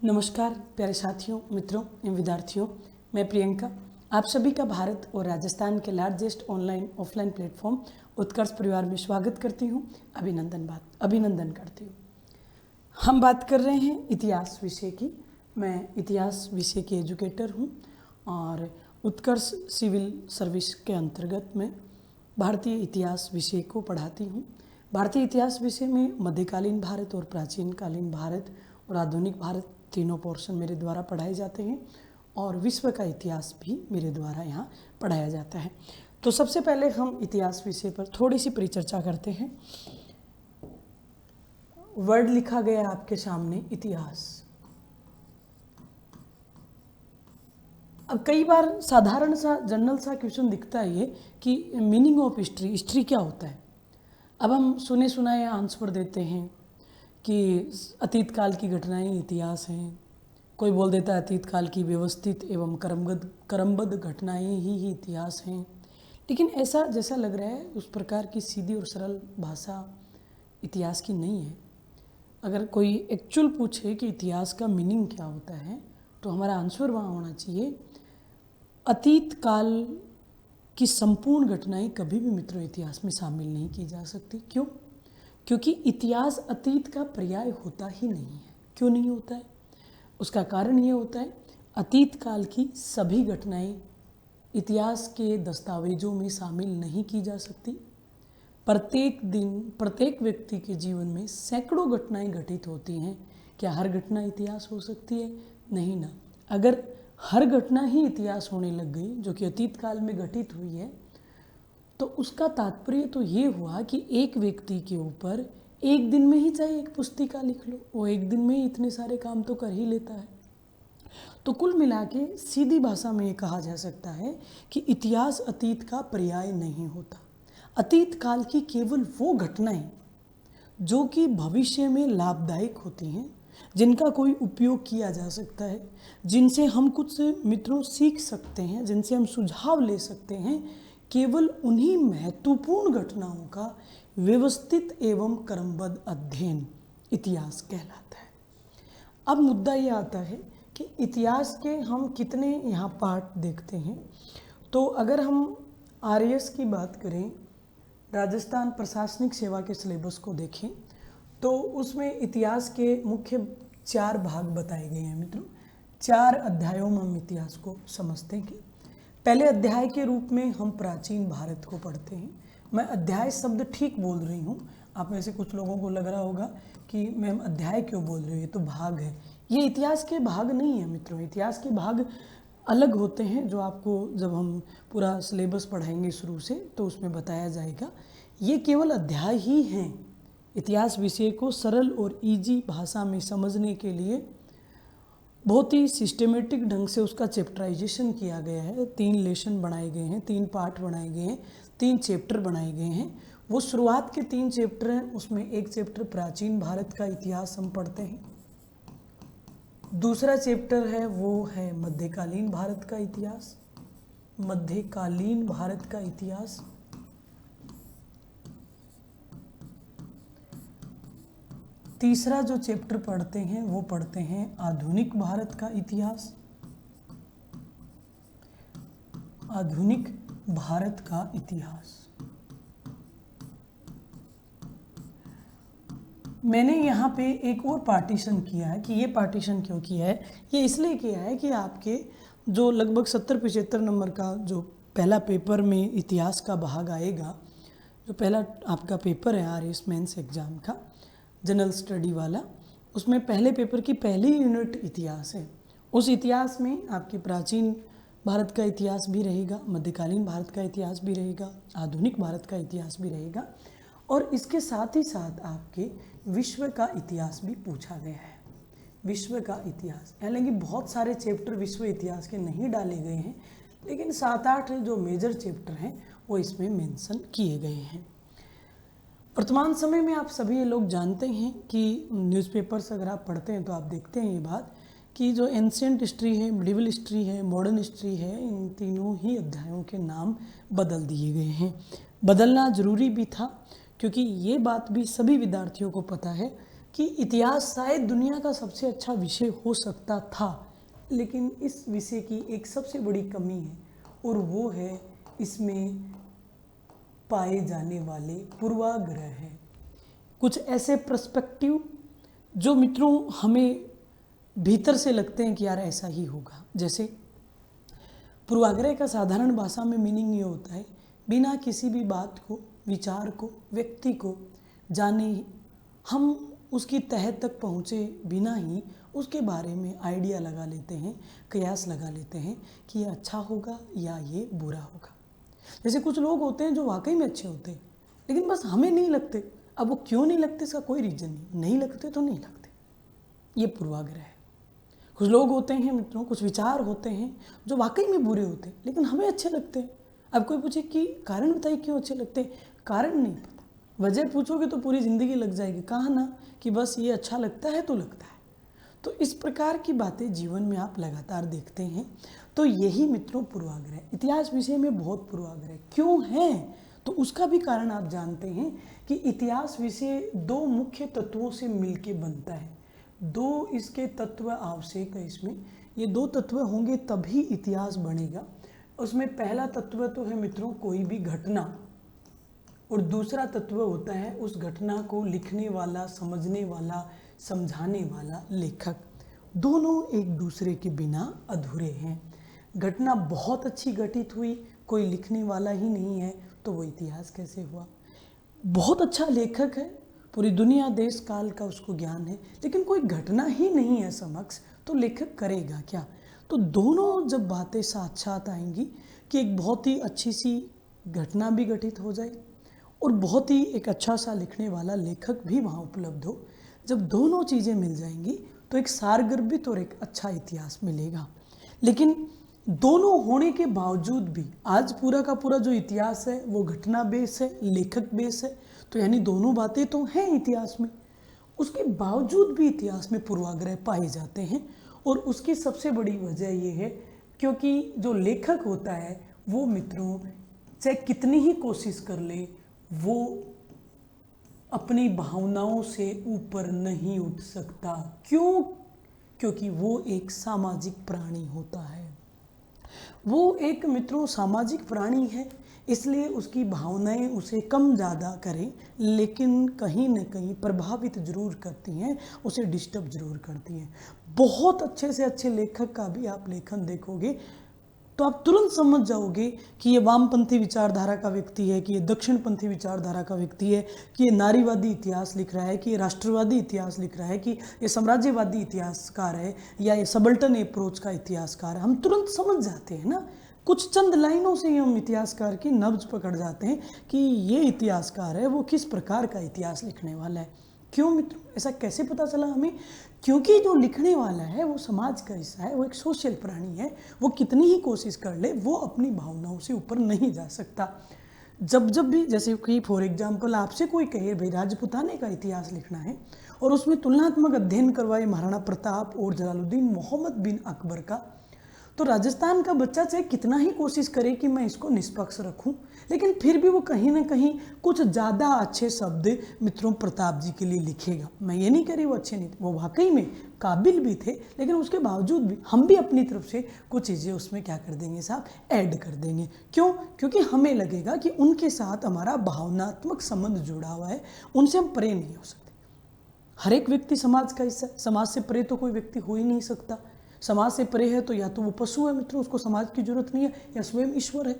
नमस्कार प्यारे साथियों, मित्रों एवं विद्यार्थियों। मैं प्रियंका आप सभी का भारत और राजस्थान के लार्जेस्ट ऑनलाइन ऑफलाइन प्लेटफॉर्म उत्कर्ष परिवार में स्वागत करती हूँ। अभिनंदन करती हूँ। हम बात कर रहे हैं इतिहास विषय की। मैं इतिहास विषय की एजुकेटर हूँ और उत्कर्ष सिविल सर्विस के अंतर्गत मैं भारतीय इतिहास विषय को पढ़ाती हूँ। भारतीय इतिहास विषय में मध्यकालीन भारत और प्राचीन कालीन भारत और आधुनिक भारत तीनों पोर्शन मेरे द्वारा पढ़ाए जाते हैं और विश्व का इतिहास भी मेरे द्वारा यहाँ पढ़ाया जाता है। तो सबसे पहले हम इतिहास विषय पर थोड़ी सी परिचर्चा करते हैं। वर्ड लिखा गया आपके सामने इतिहास। अब कई बार साधारण सा जनरल सा क्वेश्चन दिखता है ये कि मीनिंग ऑफ हिस्ट्री, हिस्ट्री क्या होता है। अब हम सुने सुनाए आंसर देते हैं कि अतीत काल की घटनाएं इतिहास हैं। कोई बोल देता है अतीत काल की व्यवस्थित एवं क्रमबद्ध घटनाएं ही इतिहास हैं। लेकिन ऐसा जैसा लग रहा है उस प्रकार की सीधी और सरल भाषा इतिहास की नहीं है। अगर कोई एक्चुअल पूछे कि इतिहास का मीनिंग क्या होता है तो हमारा आंसर वहाँ होना चाहिए अतीत काल की संपूर्ण घटनाएं कभी भी मित्रों इतिहास में शामिल नहीं की जा सकती। क्यों? क्योंकि इतिहास अतीत का पर्याय होता ही नहीं है। क्यों नहीं होता है? उसका कारण ये होता है अतीत काल की सभी घटनाएं इतिहास के दस्तावेजों में शामिल नहीं की जा सकती। प्रत्येक दिन प्रत्येक व्यक्ति के जीवन में सैकड़ों घटनाएं घटित होती हैं। क्या हर घटना इतिहास हो सकती है? नहीं ना। अगर हर घटना ही इतिहास होने लग गई जो कि अतीत काल में घटित हुई है तो उसका तात्पर्य तो ये हुआ कि एक व्यक्ति के ऊपर एक दिन में ही चाहे एक पुस्तिका लिख लो, वो एक दिन में ही इतने सारे काम तो कर ही लेता है। तो कुल मिला के सीधी भाषा में ये कहा जा सकता है कि इतिहास अतीत का पर्याय नहीं होता। अतीत काल की केवल वो घटनाएं जो कि भविष्य में लाभदायक होती हैं, जिनका कोई उपयोग किया जा सकता है, जिनसे हम कुछ मित्रों सीख सकते हैं, जिनसे हम सुझाव ले सकते हैं, केवल उन्हीं महत्वपूर्ण घटनाओं का व्यवस्थित एवं क्रमबद्ध अध्ययन इतिहास कहलाता है। अब मुद्दा ये आता है कि इतिहास के हम कितने यहाँ पार्ट देखते हैं। तो अगर हम आरएस की बात करें, राजस्थान प्रशासनिक सेवा के सिलेबस को देखें तो उसमें इतिहास के मुख्य 4 भाग बताए गए हैं मित्रों। 4 अध्यायों में हम इतिहास को समझते हैं कि पहले अध्याय के रूप में हम प्राचीन भारत को पढ़ते हैं। मैं अध्याय शब्द ठीक बोल रही हूँ, आप में से कुछ लोगों को लग रहा होगा कि मैम अध्याय क्यों बोल रही हूँ, ये तो भाग है। ये इतिहास के भाग नहीं है मित्रों। इतिहास के भाग अलग होते हैं जो आपको जब हम पूरा सिलेबस पढ़ाएंगे शुरू से तो उसमें बताया जाएगा। ये केवल अध्याय ही हैं। इतिहास विषय को सरल और ईजी भाषा में समझने के लिए बहुत ही सिस्टमेटिक ढंग से उसका चैप्टराइजेशन किया गया है। 3 लेसन बनाए गए हैं, 3 पार्ट बनाए गए हैं, 3 चैप्टर बनाए गए हैं। वो शुरुआत के 3 चैप्टर हैं, उसमें एक चैप्टर प्राचीन भारत का इतिहास हम पढ़ते हैं। दूसरा चैप्टर है वो है मध्यकालीन भारत का इतिहास, मध्यकालीन भारत का इतिहास। तीसरा जो चैप्टर पढ़ते हैं वो पढ़ते हैं आधुनिक भारत का इतिहास, आधुनिक भारत का इतिहास। मैंने यहाँ पे एक और पार्टीशन किया है कि ये पार्टीशन क्यों किया है, ये इसलिए किया है कि आपके जो लगभग 70-75 नंबर का जो पहला पेपर में इतिहास का भाग आएगा, जो पहला आपका पेपर है आरएस मेंस एग्जाम का जनरल स्टडी वाला, उसमें पहले पेपर की पहली यूनिट इतिहास है। उस इतिहास में आपकी प्राचीन भारत का इतिहास भी रहेगा, मध्यकालीन भारत का इतिहास भी रहेगा, आधुनिक भारत का इतिहास भी रहेगा और इसके साथ ही साथ आपके विश्व का इतिहास भी पूछा गया है। विश्व का इतिहास, हालांकि बहुत सारे चैप्टर विश्व इतिहास के नहीं डाले गए हैं, लेकिन 7-8 जो मेजर चैप्टर हैं वो इसमें मेंशन किए गए हैं। वर्तमान समय में आप सभी लोग जानते हैं कि न्यूज़पेपर्स अगर आप पढ़ते हैं तो आप देखते हैं ये बात कि जो एंशिएंट हिस्ट्री है, मिडिवल हिस्ट्री है, मॉडर्न हिस्ट्री है, इन तीनों ही अध्यायों के नाम बदल दिए गए हैं। बदलना ज़रूरी भी था क्योंकि ये बात भी सभी विद्यार्थियों को पता है कि इतिहास शायद दुनिया का सबसे अच्छा विषय हो सकता था, लेकिन इस विषय की एक सबसे बड़ी कमी है और वो है इसमें पाए जाने वाले पूर्वाग्रह हैं। कुछ ऐसे पर्सपेक्टिव जो मित्रों हमें भीतर से लगते हैं कि यार ऐसा ही होगा। जैसे पूर्वाग्रह का साधारण भाषा में मीनिंग ये होता है, बिना किसी भी बात को, विचार को, व्यक्ति को जाने हम उसकी तह तक पहुँचे बिना ही उसके बारे में आइडिया लगा लेते हैं, कयास लगा लेते हैं कि ये अच्छा होगा या ये बुरा होगा। जैसे कुछ लोग होते हैं जो वाकई में अच्छे होते हैं, लेकिन बस हमें नहीं लगते। अब वो क्यों नहीं लगते इसका कोई रीज़न नहीं लगते तो नहीं लगते, ये पूर्वाग्रह है। कुछ लोग होते हैं मित्रों, कुछ विचार होते हैं जो वाकई में बुरे होते हैं लेकिन हमें अच्छे लगते हैं। अब कोई पूछे कि कारण बताइए क्यों अच्छे लगते हैं, कारण नहीं पता, वजह पूछोगे तो पूरी ज़िंदगी लग जाएगी। कहा ना कि बस ये अच्छा लगता है तो लगता है। तो इस प्रकार की बातें जीवन में आप लगातार देखते हैं। तो यही मित्रों पूर्वाग्रह, इतिहास विषय में बहुत पूर्वाग्रह क्यों हैं, तो उसका भी कारण आप जानते हैं कि इतिहास विषय दो मुख्य तत्वों से मिलके बनता है। दो इसके तत्व आवश्यक है इसमें, ये दो तत्व होंगे तभी इतिहास बनेगा। उसमें पहला तत्व तो है मित्रों कोई भी घटना, और दूसरा तत्व होता है उस घटना को लिखने वाला, समझने वाला, समझाने वाला लेखक। दोनों एक दूसरे के बिना अधूरे हैं। घटना बहुत अच्छी घटित हुई, कोई लिखने वाला ही नहीं है तो वो इतिहास कैसे हुआ। बहुत अच्छा लेखक है, पूरी दुनिया देश काल का उसको ज्ञान है, लेकिन कोई घटना ही नहीं है समक्ष, तो लेखक करेगा क्या। तो दोनों जब बातें साथ साथ आएंगी कि एक बहुत ही अच्छी सी घटना भी घटित हो जाए और बहुत ही एक अच्छा सा लिखने वाला लेखक भी वहाँ उपलब्ध हो, जब दोनों चीज़ें मिल जाएंगी तो एक सारगर्भित और एक अच्छा इतिहास मिलेगा। लेकिन दोनों होने के बावजूद भी आज पूरा का पूरा जो इतिहास है वो घटना बेस है, लेखक बेस है, तो यानी दोनों बातें तो हैं इतिहास में। उसके बावजूद भी इतिहास में पूर्वाग्रह पाए जाते हैं और उसकी सबसे बड़ी वजह ये है क्योंकि जो लेखक होता है वो मित्रों चाहे कितनी ही कोशिश कर ले, वो अपनी भावनाओं से ऊपर नहीं उठ सकता। क्यों? क्योंकि वो एक सामाजिक प्राणी होता है। वो एक मित्रों सामाजिक प्राणी है, इसलिए उसकी भावनाएं उसे कम ज़्यादा करें लेकिन कहीं न कहीं प्रभावित जरूर करती हैं, उसे डिस्टर्ब जरूर करती हैं। बहुत अच्छे से अच्छे लेखक का भी आप लेखन देखोगे तो आप तुरंत समझ जाओगे कि ये वामपंथी विचारधारा का व्यक्ति है, कि ये दक्षिणपंथी विचारधारा का व्यक्ति है, कि ये नारीवादी इतिहास लिख रहा है, कि ये राष्ट्रवादी इतिहास लिख रहा है, कि ये साम्राज्यवादी इतिहासकार है या ये सबल्टन अप्रोच का इतिहासकार है। हम तुरंत समझ जाते हैं ना, कुछ चंद लाइनों से ही हम इतिहासकार की नब्ज पकड़ जाते हैं कि ये इतिहासकार है, वो किस प्रकार का इतिहास लिखने वाला है। क्यों मित्रों, ऐसा कैसे पता चला हमें? क्योंकि जो लिखने वाला है वो समाज का हिस्सा है, वो एक सोशल प्राणी है। वो कितनी ही कोशिश कर ले वो अपनी भावनाओं से ऊपर नहीं जा सकता। जब भी जैसे कि फॉर एग्जाम्पल आपसे कोई कहे भाई राजपुताने का इतिहास लिखना है और उसमें तुलनात्मक अध्ययन करवाए महाराणा प्रताप और जलालुद्दीन मोहम्मद बिन अकबर का, तो राजस्थान का बच्चा चाहे कितना ही कोशिश करे कि मैं इसको निष्पक्ष रखूं, लेकिन फिर भी वो कहीं ना कहीं कुछ ज़्यादा अच्छे शब्द मित्रों प्रताप जी के लिए लिखेगा। मैं ये नहीं कह रही वो अच्छे नहीं थे, वो वाकई में काबिल भी थे, लेकिन उसके बावजूद भी हम भी अपनी तरफ से कुछ चीज़ें उसमें क्या कर देंगे साहब, ऐड कर देंगे। क्यों? क्योंकि हमें लगेगा कि उनके साथ हमारा भावनात्मक संबंध जुड़ा हुआ है, उनसे हम परे नहीं हो सकते। हर एक व्यक्ति समाज का हिस्सा, समाज से परे तो कोई व्यक्ति हो ही नहीं सकता। समाज से परे है तो या तो वो पशु है मित्रों, उसको समाज की जरूरत नहीं है, या स्वयं ईश्वर है।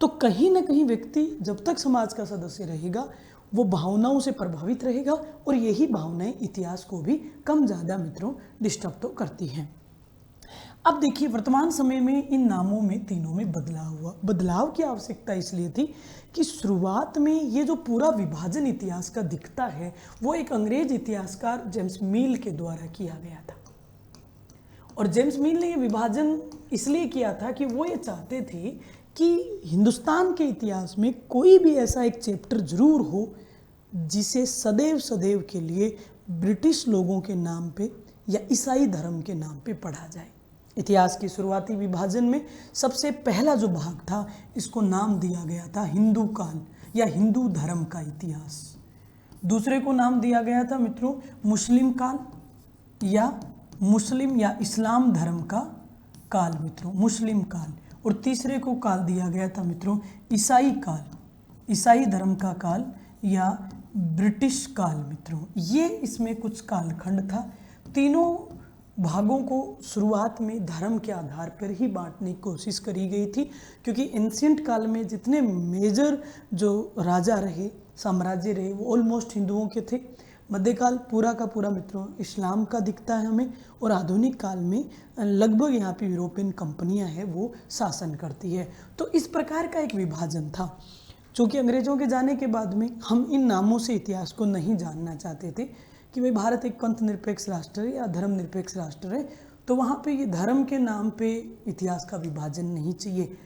तो कहीं ना कहीं व्यक्ति जब तक समाज का सदस्य रहेगा वो भावनाओं से प्रभावित रहेगा और यही भावनाएं इतिहास को भी कम ज़्यादा मित्रों डिस्टर्ब तो करती हैं। अब देखिए वर्तमान समय में इन नामों में तीनों में बदलाव हुआ। बदलाव की आवश्यकता इसलिए थी कि शुरुआत में ये जो पूरा विभाजन इतिहास का दिखता है वो एक अंग्रेज इतिहासकार जेम्स मिल के द्वारा किया गया था। और जेम्स मिल ने ये विभाजन इसलिए किया था कि वो ये चाहते थे कि हिंदुस्तान के इतिहास में कोई भी ऐसा एक चैप्टर जरूर हो जिसे सदैव सदैव के लिए ब्रिटिश लोगों के नाम पे या ईसाई धर्म के नाम पे पढ़ा जाए। इतिहास की शुरुआती विभाजन में सबसे पहला जो भाग था इसको नाम दिया गया था हिंदू काल या हिंदू धर्म का इतिहास। दूसरे को नाम दिया गया था मित्रों मुस्लिम काल या मुस्लिम या इस्लाम धर्म का काल मित्रों, मुस्लिम काल। और तीसरे को काल दिया गया था मित्रों ईसाई काल, ईसाई धर्म का काल या ब्रिटिश काल मित्रों। ये इसमें कुछ कालखंड था। तीनों भागों को शुरुआत में धर्म के आधार पर ही बांटने की कोशिश करी गई थी, क्योंकि एंशिएंट काल में जितने मेजर जो राजा रहे, साम्राज्य रहे, वो ऑलमोस्ट हिंदुओं के थे। मध्यकाल पूरा का पूरा मित्रों इस्लाम का दिखता है हमें, और आधुनिक काल में लगभग यहाँ पे यूरोपियन कंपनियां हैं वो शासन करती है। तो इस प्रकार का एक विभाजन था। चूँकि अंग्रेजों के जाने के बाद में हम इन नामों से इतिहास को नहीं जानना चाहते थे कि भाई भारत एक पंथ निरपेक्ष राष्ट्र है या धर्म निरपेक्ष राष्ट्र है, तो वहाँ पे ये धर्म के नाम पे इतिहास का विभाजन नहीं चाहिए।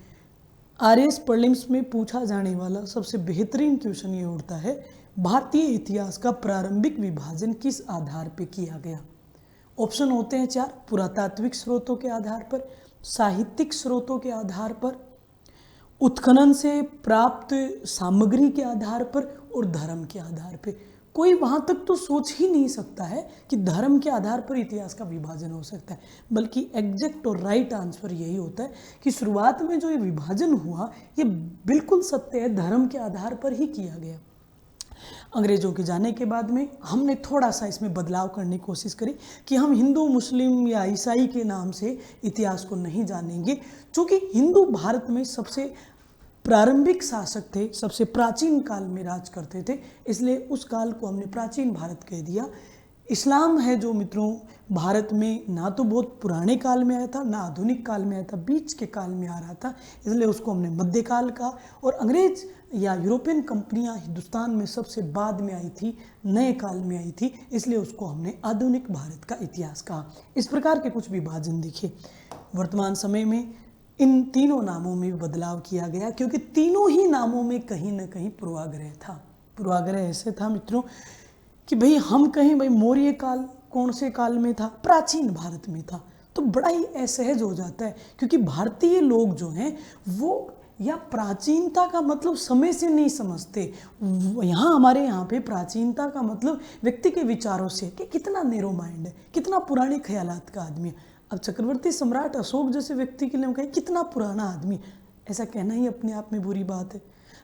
आरएस प्रीलिम्स में पूछा जाने वाला सबसे बेहतरीन क्वेश्चन ये उठता है, भारतीय इतिहास का प्रारंभिक विभाजन किस आधार पे किया गया। ऑप्शन होते हैं 4, पुरातात्विक स्रोतों के आधार पर, साहित्यिक स्रोतों के आधार पर, उत्खनन से प्राप्त सामग्री के आधार पर, और धर्म के आधार पर। कोई वहाँ तक तो सोच ही नहीं सकता है कि धर्म के आधार पर इतिहास का विभाजन हो सकता है, बल्कि एग्जैक्ट और राइट आंसर यही होता है कि शुरुआत में जो ये विभाजन हुआ ये बिल्कुल सत्य है, धर्म के आधार पर ही किया गया। अंग्रेजों के जाने के बाद में हमने थोड़ा सा इसमें बदलाव करने की कोशिश करी कि हम हिंदू, मुस्लिम या ईसाई के नाम से इतिहास को नहीं जानेंगे। क्योंकि हिंदू भारत में सबसे प्रारंभिक शासक थे, सबसे प्राचीन काल में राज करते थे, इसलिए उस काल को हमने प्राचीन भारत कह दिया। इस्लाम है जो मित्रों भारत में ना तो बहुत पुराने काल में आया था, ना आधुनिक काल में आया था, बीच के काल में आ रहा था, इसलिए उसको हमने मध्यकाल कहा। और अंग्रेज या यूरोपियन कंपनियां हिंदुस्तान में सबसे बाद में आई थी, नए काल में आई थी, इसलिए उसको हमने आधुनिक भारत का इतिहास कहा। इस प्रकार के कुछ विभाजन दिखे। वर्तमान समय में इन तीनों नामों में भी बदलाव किया गया, क्योंकि तीनों ही नामों में कहीं ना कहीं पूर्वाग्रह था। पूर्वाग्रह ऐसे था मित्रों कि भाई हम कहें भाई मौर्य काल कौन से काल में था, प्राचीन भारत में था, तो बड़ा ही असहज हो जाता है, क्योंकि भारतीय लोग जो हैं वो या प्राचीनता का मतलब समय से नहीं समझते। यहाँ हमारे यहाँ पे प्राचीनता का मतलब व्यक्ति के विचारों से कि कितना नैरो माइंड है, कितना पुराने ख्यालात का आदमी है। अब चक्रवर्ती सम्राट अशोक जैसे व्यक्ति के लिए हम कहें कितना पुराना आदमी, ऐसा कहना ही अपने आप में बुरी बात है।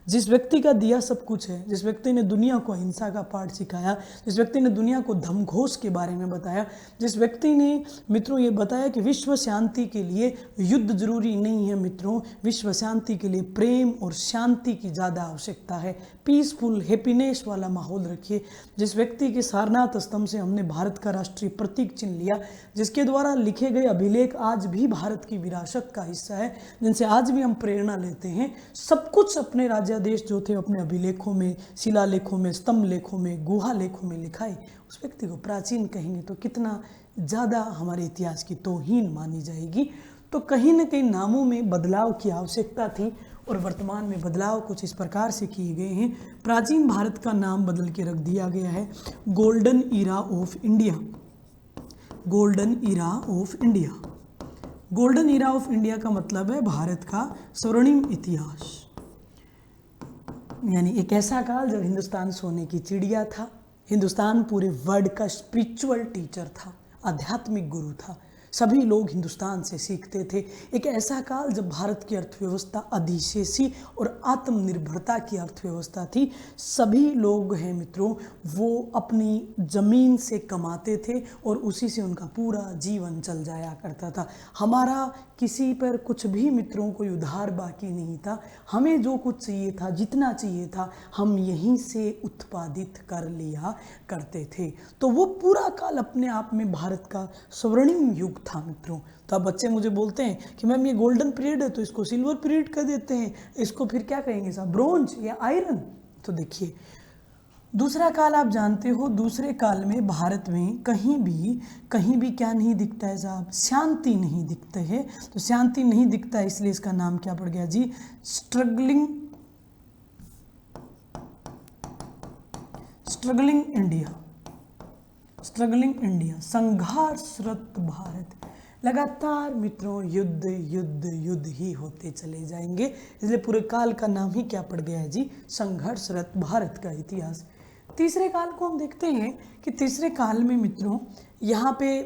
जिस व्यक्ति का दिया सब कुछ है, जिस व्यक्ति ने दुनिया को अहिंसा का पाठ सिखाया, जिस व्यक्ति ने दुनिया को धर्मघोष के बारे में बताया, जिस व्यक्ति ने मित्रों ये बताया कि विश्व शांति के लिए युद्ध जरूरी नहीं है मित्रों, विश्व शांति के लिए प्रेम और शांति की ज़्यादा आवश्यकता है, पीसफुल हैप्पीनेस वाला माहौल रखिए। जिस व्यक्ति के सारनाथ स्तंभ से हमने भारत का राष्ट्रीय प्रतीक चिन्ह लिया, जिसके द्वारा लिखे गए अभिलेख आज भी भारत की विरासत का हिस्सा है, जिनसे आज भी हम प्रेरणा लेते हैं, सब कुछ अपने राज्यादेश जो थे अपने अभिलेखों में, शिलालेखों में, स्तंभ लेखों में, गुहा लेखों में लिखा है, उस व्यक्ति को प्राचीन कहेंगे तो कितना ज़्यादा हमारे इतिहास की तौहीन मानी जाएगी। तो कहीं ना कहीं नामों में बदलाव की आवश्यकता थी, और वर्तमान में बदलाव कुछ इस प्रकार से किए गए हैं। प्राचीन भारत का नाम बदल के रख दिया गया है golden era of India. Golden era of India, golden era of India का मतलब है भारत का स्वर्णिम इतिहास, यानी एक ऐसा काल जब हिंदुस्तान सोने की चिड़िया था, हिंदुस्तान पूरे वर्ल्ड का स्पिरिचुअल टीचर था, आध्यात्मिक गुरु था, सभी लोग हिंदुस्तान से सीखते थे। एक ऐसा काल जब भारत की अर्थव्यवस्था अधिशेषी और आत्मनिर्भरता की अर्थव्यवस्था थी। सभी लोग हैं मित्रों वो अपनी ज़मीन से कमाते थे और उसी से उनका पूरा जीवन चल जाया करता था। हमारा किसी पर कुछ भी मित्रों कोई उधार बाकी नहीं था। हमें जो कुछ चाहिए था, जितना चाहिए था, हम यहीं से उत्पादित कर लिया करते थे। तो वो पूरा काल अपने आप में भारत का स्वर्णिम युग था मित्रों। तो अब बच्चे मुझे बोलते हैं कि मैम ये गोल्डन पीरियड है तो इसको सिल्वर पीरियड कर देते हैं, इसको फिर क्या कहेंगे साहब, ब्रोंज या आयरन। तो देखिए दूसरा काल आप जानते हो, दूसरे काल में भारत में कहीं भी क्या नहीं दिखता है साहब, शांति नहीं दिखते है। तो शांति नहीं दिखता है इसलिए इसका नाम क्या पड़ गया जी, स्ट्रगलिंग इंडिया। स्ट्रगलिंग इंडिया, संघर्षरत भारत। लगातार मित्रों युद्ध युद्ध युद्ध ही होते चले जाएंगे, इसलिए पूरे काल का नाम ही क्या पड़ गया है जी, संघर्षरत भारत का इतिहास। तीसरे काल को हम देखते हैं कि तीसरे काल में मित्रों यहाँ पे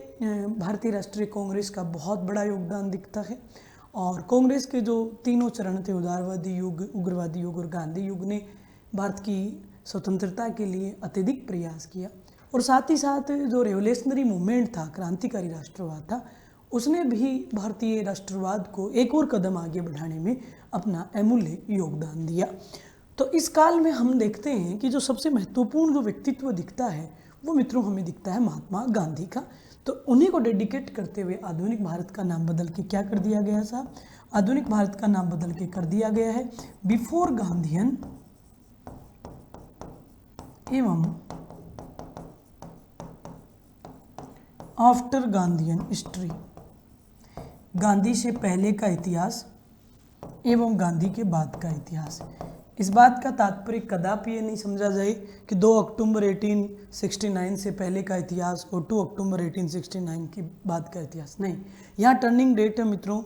भारतीय राष्ट्रीय कांग्रेस का बहुत बड़ा योगदान दिखता है। और कांग्रेस के जो तीनों चरण थे, उदारवादी युग, उग्रवादी युग और गांधी युग, ने भारत की स्वतंत्रता के लिए अत्यधिक प्रयास किया। और साथ ही साथ जो रेवोल्यूशनरी मूवमेंट था, क्रांतिकारी राष्ट्रवाद था, उसने भी भारतीय राष्ट्रवाद को एक और कदम आगे बढ़ाने में अपना अमूल्य योगदान दिया। तो इस काल में हम देखते हैं कि जो सबसे महत्वपूर्ण जो व्यक्तित्व दिखता है वो मित्रों हमें दिखता है महात्मा गांधी का। तो उन्हीं को डेडिकेट करते हुए आधुनिक भारत का नाम बदल के क्या कर दिया गया साहब? आधुनिक भारत का नाम बदल के कर दिया गया है बिफोर गांधीयन एवं आफ्टर गांधीयन हिस्ट्री। गांधी से पहले का इतिहास एवं गांधी के बाद का इतिहास। इस बात का तात्पर्य कदापि ये नहीं समझा जाए कि 2 अक्टूबर 1869 से पहले का इतिहास और 2 अक्टूबर 1869 के बाद का इतिहास। नहीं, यहाँ टर्निंग डेट है मित्रों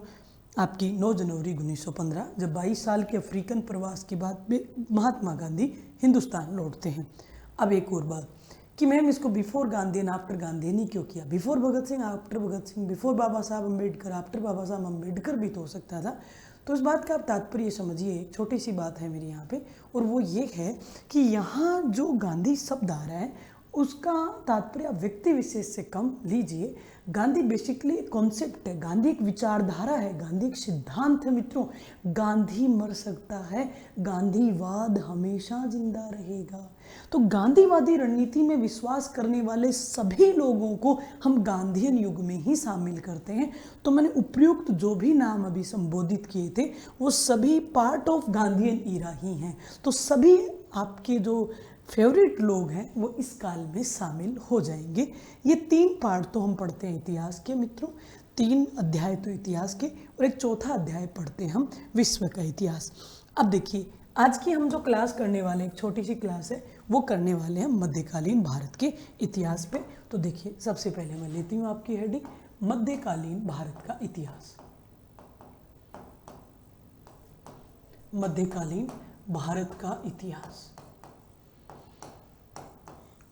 आपकी 9 जनवरी 1915, जब 22 साल के अफ्रीकन प्रवास के बाद महात्मा गांधी हिंदुस्तान लौटते हैं। अब एक और बात कि मैम इसको before Gandhi and after Gandhi नहीं क्यों किया? Before Bhagat Singh, after Bhagat Singh, before बाबा साहब अम्बेडकर, आफ्टर बाबा साहब अम्बेडकर भी तो हो सकता था। तो इस बात का आप तात्पर्य समझिए, एक छोटी सी बात है मेरी यहाँ पे, और वो ये है कि यहाँ जो गांधी शब्द आ रहा है उसका तात्पर्य आप व्यक्ति विशेष से कम लीजिए। गांधी बेसिकली एक कॉन्सेप्ट है, गांधी एक विचारधारा है, गांधी एक सिद्धांत है मित्रों। गांधी मर सकता है, गांधीवाद हमेशा जिंदा रहेगा। तो गांधीवादी रणनीति में विश्वास करने वाले सभी लोगों को हम गांधीयन युग में ही शामिल करते हैं। तो मैंने उपयुक्त जो भी नाम अभी संबोधित किए थे वो सभी पार्ट ऑफ गांधीयन ईरा ही हैं। तो सभी आपके जो फेवरेट लोग हैं वो इस काल में शामिल हो जाएंगे। ये 3 पार्ट तो हम पढ़ते हैं इतिहास के मित्रों, 3 अध्याय तो इतिहास के, और एक चौथा अध्याय पढ़ते हैं हम विश्व का इतिहास। अब देखिए आज की हम जो क्लास करने वाले हैं, एक छोटी सी क्लास है, वो करने वाले हैं मध्यकालीन भारत के इतिहास पे। तो देखिए सबसे पहले मैं लेती हूँ आपकी हेडिंग मध्यकालीन भारत का इतिहास। मध्यकालीन भारत का इतिहास,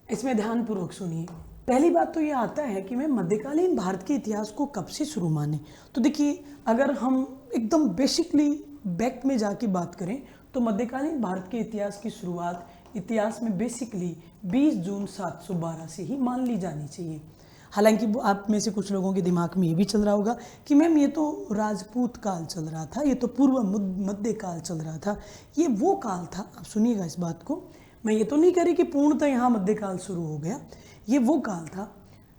इसमें ध्यानपूर्वक सुनिए। पहली बात तो ये आता है कि मैं मध्यकालीन भारत के इतिहास को कब से शुरू माने। तो देखिए अगर हम एकदम बेसिकली बैक में जाके बात करें तो मध्यकालीन भारत के इतिहास की शुरुआत इतिहास में बेसिकली 20 जून 712 से ही मान ली जानी चाहिए। हालांकि आप में से कुछ लोगों के दिमाग में ये भी चल रहा होगा कि मैम ये तो राजपूत काल चल रहा था, ये तो पूर्व मध्य काल चल रहा था। ये वो काल था, आप सुनिएगा इस बात को, मैं ये तो नहीं कह रही कि पूर्णतः यहाँ मध्यकाल शुरू हो गया। ये वो काल था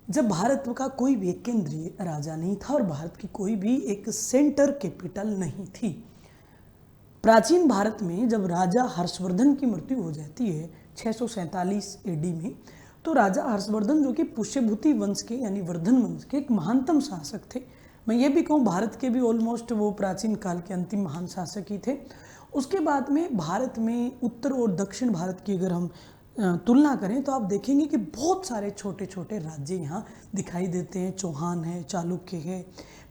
जब भारत का कोई भी एक केंद्रीय राजा नहीं था और भारत की कोई भी एक सेंटर कैपिटल नहीं थी। प्राचीन भारत में जब राजा हर्षवर्धन की मृत्यु हो जाती है 647 एडी में, तो राजा हर्षवर्धन जो कि पुष्यभूति वंश के यानी वर्धन वंश के एक महानतम शासक थे। मैं ये भी कहूँ भारत के भी ऑलमोस्ट वो प्राचीन काल के अंतिम महान शासक ही थे। उसके बाद में भारत में उत्तर और दक्षिण भारत की अगर हम तुलना करें तो आप देखेंगे कि बहुत सारे छोटे छोटे राज्य यहाँ दिखाई देते हैं। चौहान है, चालुक्य है,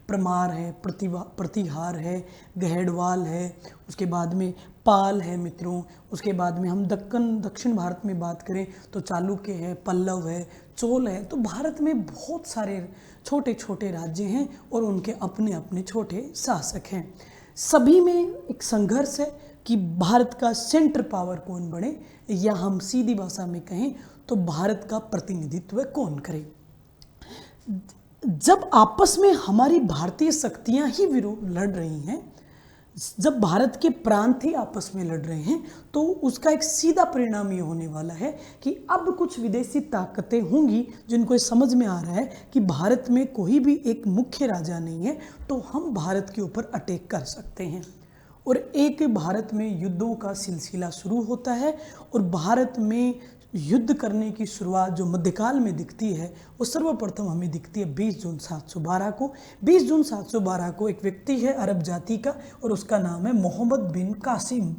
परमार है, प्रतिहार है, गहड़वाल है, उसके बाद में पाल है मित्रों। उसके बाद में हम दक्षिण भारत में बात करें तो चालुक्य है, पल्लव है, चोल है। तो भारत में बहुत सारे छोटे छोटे राज्य हैं और उनके अपने अपने छोटे शासक हैं। सभी में एक संघर्ष है कि भारत का सेंटर पावर कौन बने, या हम सीधी भाषा में कहें तो भारत का प्रतिनिधित्व कौन करे। जब आपस में हमारी भारतीय शक्तियां ही लड़ रही हैं, जब भारत के प्रांत ही आपस में लड़ रहे हैं, तो उसका एक सीधा परिणाम ये होने वाला है कि अब कुछ विदेशी ताकतें होंगी जिनको ये समझ में आ रहा है कि भारत में कोई भी एक मुख्य राजा नहीं है, तो हम भारत के ऊपर अटैक कर सकते हैं। और एक भारत में युद्धों का सिलसिला शुरू होता है और भारत में युद्ध करने की शुरुआत जो मध्यकाल में दिखती है वो सर्वप्रथम हमें दिखती है 20 जून 712 को। 20 जून 712 को एक व्यक्ति है अरब जाति का और उसका नाम है मोहम्मद बिन कासिम।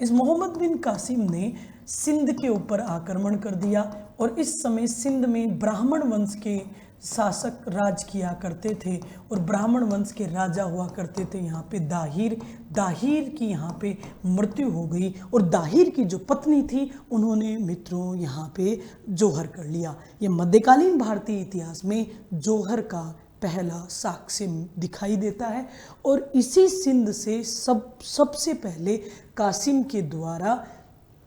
इस मोहम्मद बिन कासिम ने सिंध के ऊपर आक्रमण कर दिया और इस समय सिंध में ब्राह्मण वंश के शासक राज किया करते थे और ब्राह्मण वंश के राजा हुआ करते थे। यहाँ पे दाहिर की यहाँ पे मृत्यु हो गई और दाहिर की जो पत्नी थी उन्होंने मित्रों यहाँ पे जौहर कर लिया। ये मध्यकालीन भारतीय इतिहास में जौहर का पहला साक्ष्य दिखाई देता है और इसी सिंध से सबसे पहले कासिम के द्वारा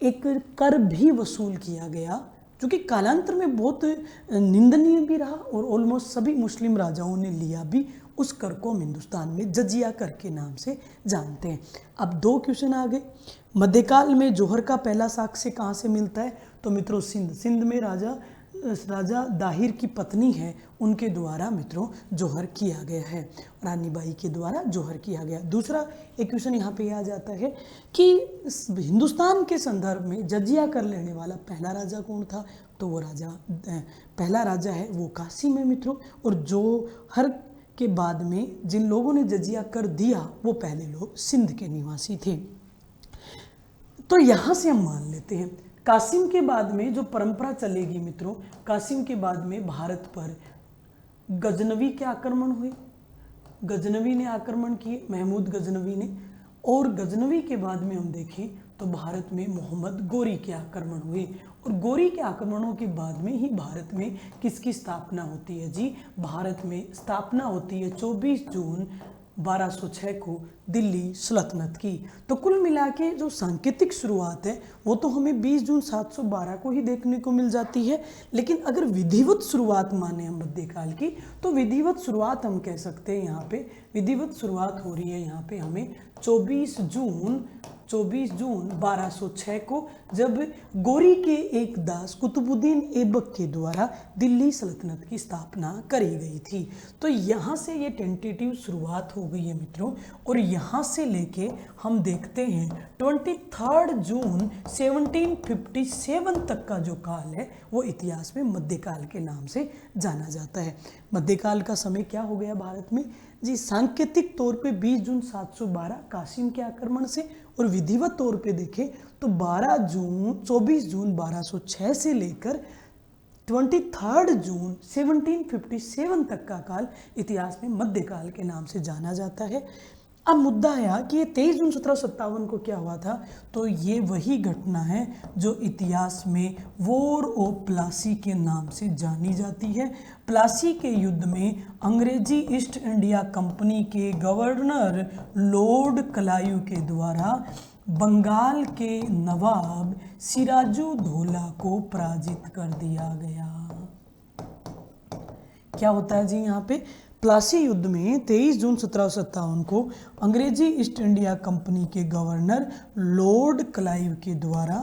एक कर भी वसूल किया गया, जो कि कालांतर में बहुत निंदनीय भी रहा और ऑलमोस्ट सभी मुस्लिम राजाओं ने लिया भी। उस कर को हम हिंदुस्तान में जजिया कर के नाम से जानते हैं। अब 2 क्वेश्चन आ गए। मध्यकाल में जौहर का पहला साक्ष्य कहाँ से मिलता है? तो मित्रों सिंध में राजा दाहिर की पत्नी है, उनके द्वारा मित्रों जौहर किया गया है, रानी बाई के द्वारा जौहर किया गया। दूसरा एक क्वेश्चन यहाँ पे आ जाता है कि हिंदुस्तान के संदर्भ में जजिया कर लेने वाला पहला राजा कौन था? तो वो पहला राजा है वो कासिम है मित्रों। और जौहर के बाद में जिन लोगों ने जजिया कर दिया वो पहले लोग सिंध के निवासी थे। तो यहाँ से हम मान लेते हैं कासिम के बाद में जो परंपरा चलेगी मित्रों, कासिम के बाद में भारत पर गजनवी के आक्रमण हुए, गजनवी ने आक्रमण किए, महमूद गजनवी ने। और गजनवी के बाद में हम देखें तो भारत में मोहम्मद गोरी के आक्रमण हुए और गोरी के आक्रमणों के बाद में ही भारत में किसकी स्थापना होती है जी? भारत में स्थापना होती है 24 जून 1206 को दिल्ली सल्तनत की। तो कुल मिला के जो सांकेतिक शुरुआत है वो तो हमें 20 जून 712 को ही देखने को मिल जाती है, लेकिन अगर विधिवत शुरुआत माने हम मध्यकाल की तो विधिवत शुरुआत हम कह सकते हैं यहाँ पे विधिवत शुरुआत हो रही है यहाँ पे हमें 24 जून 1206 को, जब गोरी के एक दास कुतुबुद्दीन ऐबक के द्वारा दिल्ली सल्तनत की स्थापना करी गई थी। तो यहाँ से ये टेंटेटिव शुरुआत हो गई है मित्रों। और यहाँ से लेके हम देखते हैं 23 जून 1757 तक का जो काल है वो इतिहास में मध्यकाल के नाम से जाना जाता है। मध्यकाल का समय क्या हो गया भारत में जी? सांकेतिक तौर पे 20 जून 712 कासिम के आक्रमण से, और विधिवत तौर पे देखें तो 24 जून 1206 से लेकर 23 जून 1757 तक का काल इतिहास में मध्यकाल के नाम से जाना जाता है। अब मुद्दा आया कि ये 23 जून 1757 को क्या हुआ था? तो ये वही घटना है जो इतिहास में वॉर ऑफ प्लासी के नाम से जानी जाती है। प्लासी के युद्ध में अंग्रेजी ईस्ट इंडिया कंपनी के गवर्नर लॉर्ड क्लाइव के द्वारा बंगाल के नवाब सिराजुद्दौला को पराजित कर दिया गया। क्या होता है जी यहाँ पे? प्लासी युद्ध में 23 जून 1757 को अंग्रेजी ईस्ट इंडिया कंपनी के गवर्नर लॉर्ड क्लाइव के द्वारा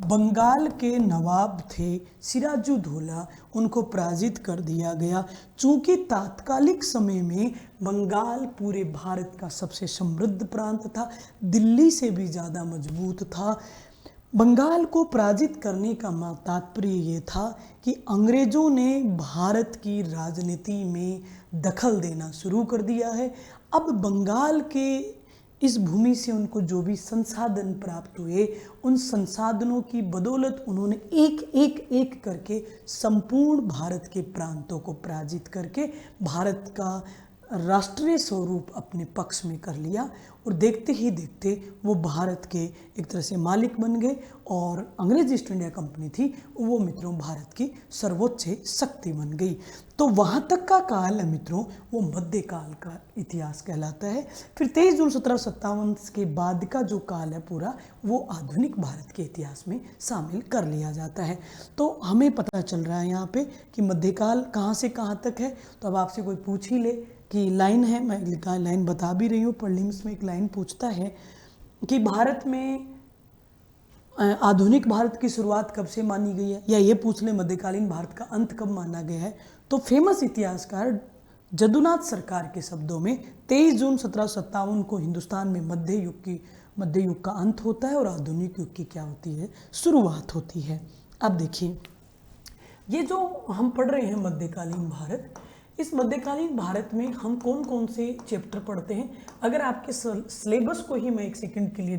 बंगाल के नवाब थे सिराजुद्दौला, उनको पराजित कर दिया गया। चूँकि तात्कालिक समय में बंगाल पूरे भारत का सबसे समृद्ध प्रांत था, दिल्ली से भी ज़्यादा मजबूत था। बंगाल को पराजित करने का तात्पर्य ये था कि अंग्रेज़ों ने भारत की राजनीति में दखल देना शुरू कर दिया है। अब बंगाल के इस भूमि से उनको जो भी संसाधन प्राप्त हुए, उन संसाधनों की बदौलत उन्होंने एक करके संपूर्ण भारत के प्रांतों को पराजित करके भारत का राष्ट्रीय स्वरूप अपने पक्ष में कर लिया। और देखते ही देखते वो भारत के एक तरह से मालिक बन गए और अंग्रेज ईस्ट इंडिया कंपनी थी वो मित्रों भारत की सर्वोच्च शक्ति बन गई। तो वहाँ तक का काल है मित्रों वो मध्यकाल का इतिहास कहलाता है। फिर 23 जून 1757 के बाद का जो काल है पूरा वो आधुनिक भारत के इतिहास में शामिल कर लिया जाता है। तो हमें पता चल रहा है यहाँ पे कि मध्यकाल कहाँ से कहाँ तक है। तो अब आपसे कोई पूछ ही ले कि लाइन है, मैं लाइन बता भी रही हूँ, प्रीलिम्स में एक लाइन पूछता है कि भारत में आधुनिक भारत की शुरुआत कब से मानी गई है, या ये पूछ ले मध्यकालीन भारत का अंत कब माना गया है। तो फेमस इतिहासकार जदुनाथ सरकार के शब्दों में 23 जून 1757 को हिंदुस्तान में मध्य युग का अंत होता है और आधुनिक युग की क्या होती है, शुरुआत होती है। अब देखिए ये जो हम पढ़ रहे हैं मध्यकालीन भारत, इस मध्यकालीन भारत में हम कौन कौन से चैप्टर पढ़ते हैं? अगर आपके सिलेबस को ही मैं एक सेकंड के लिए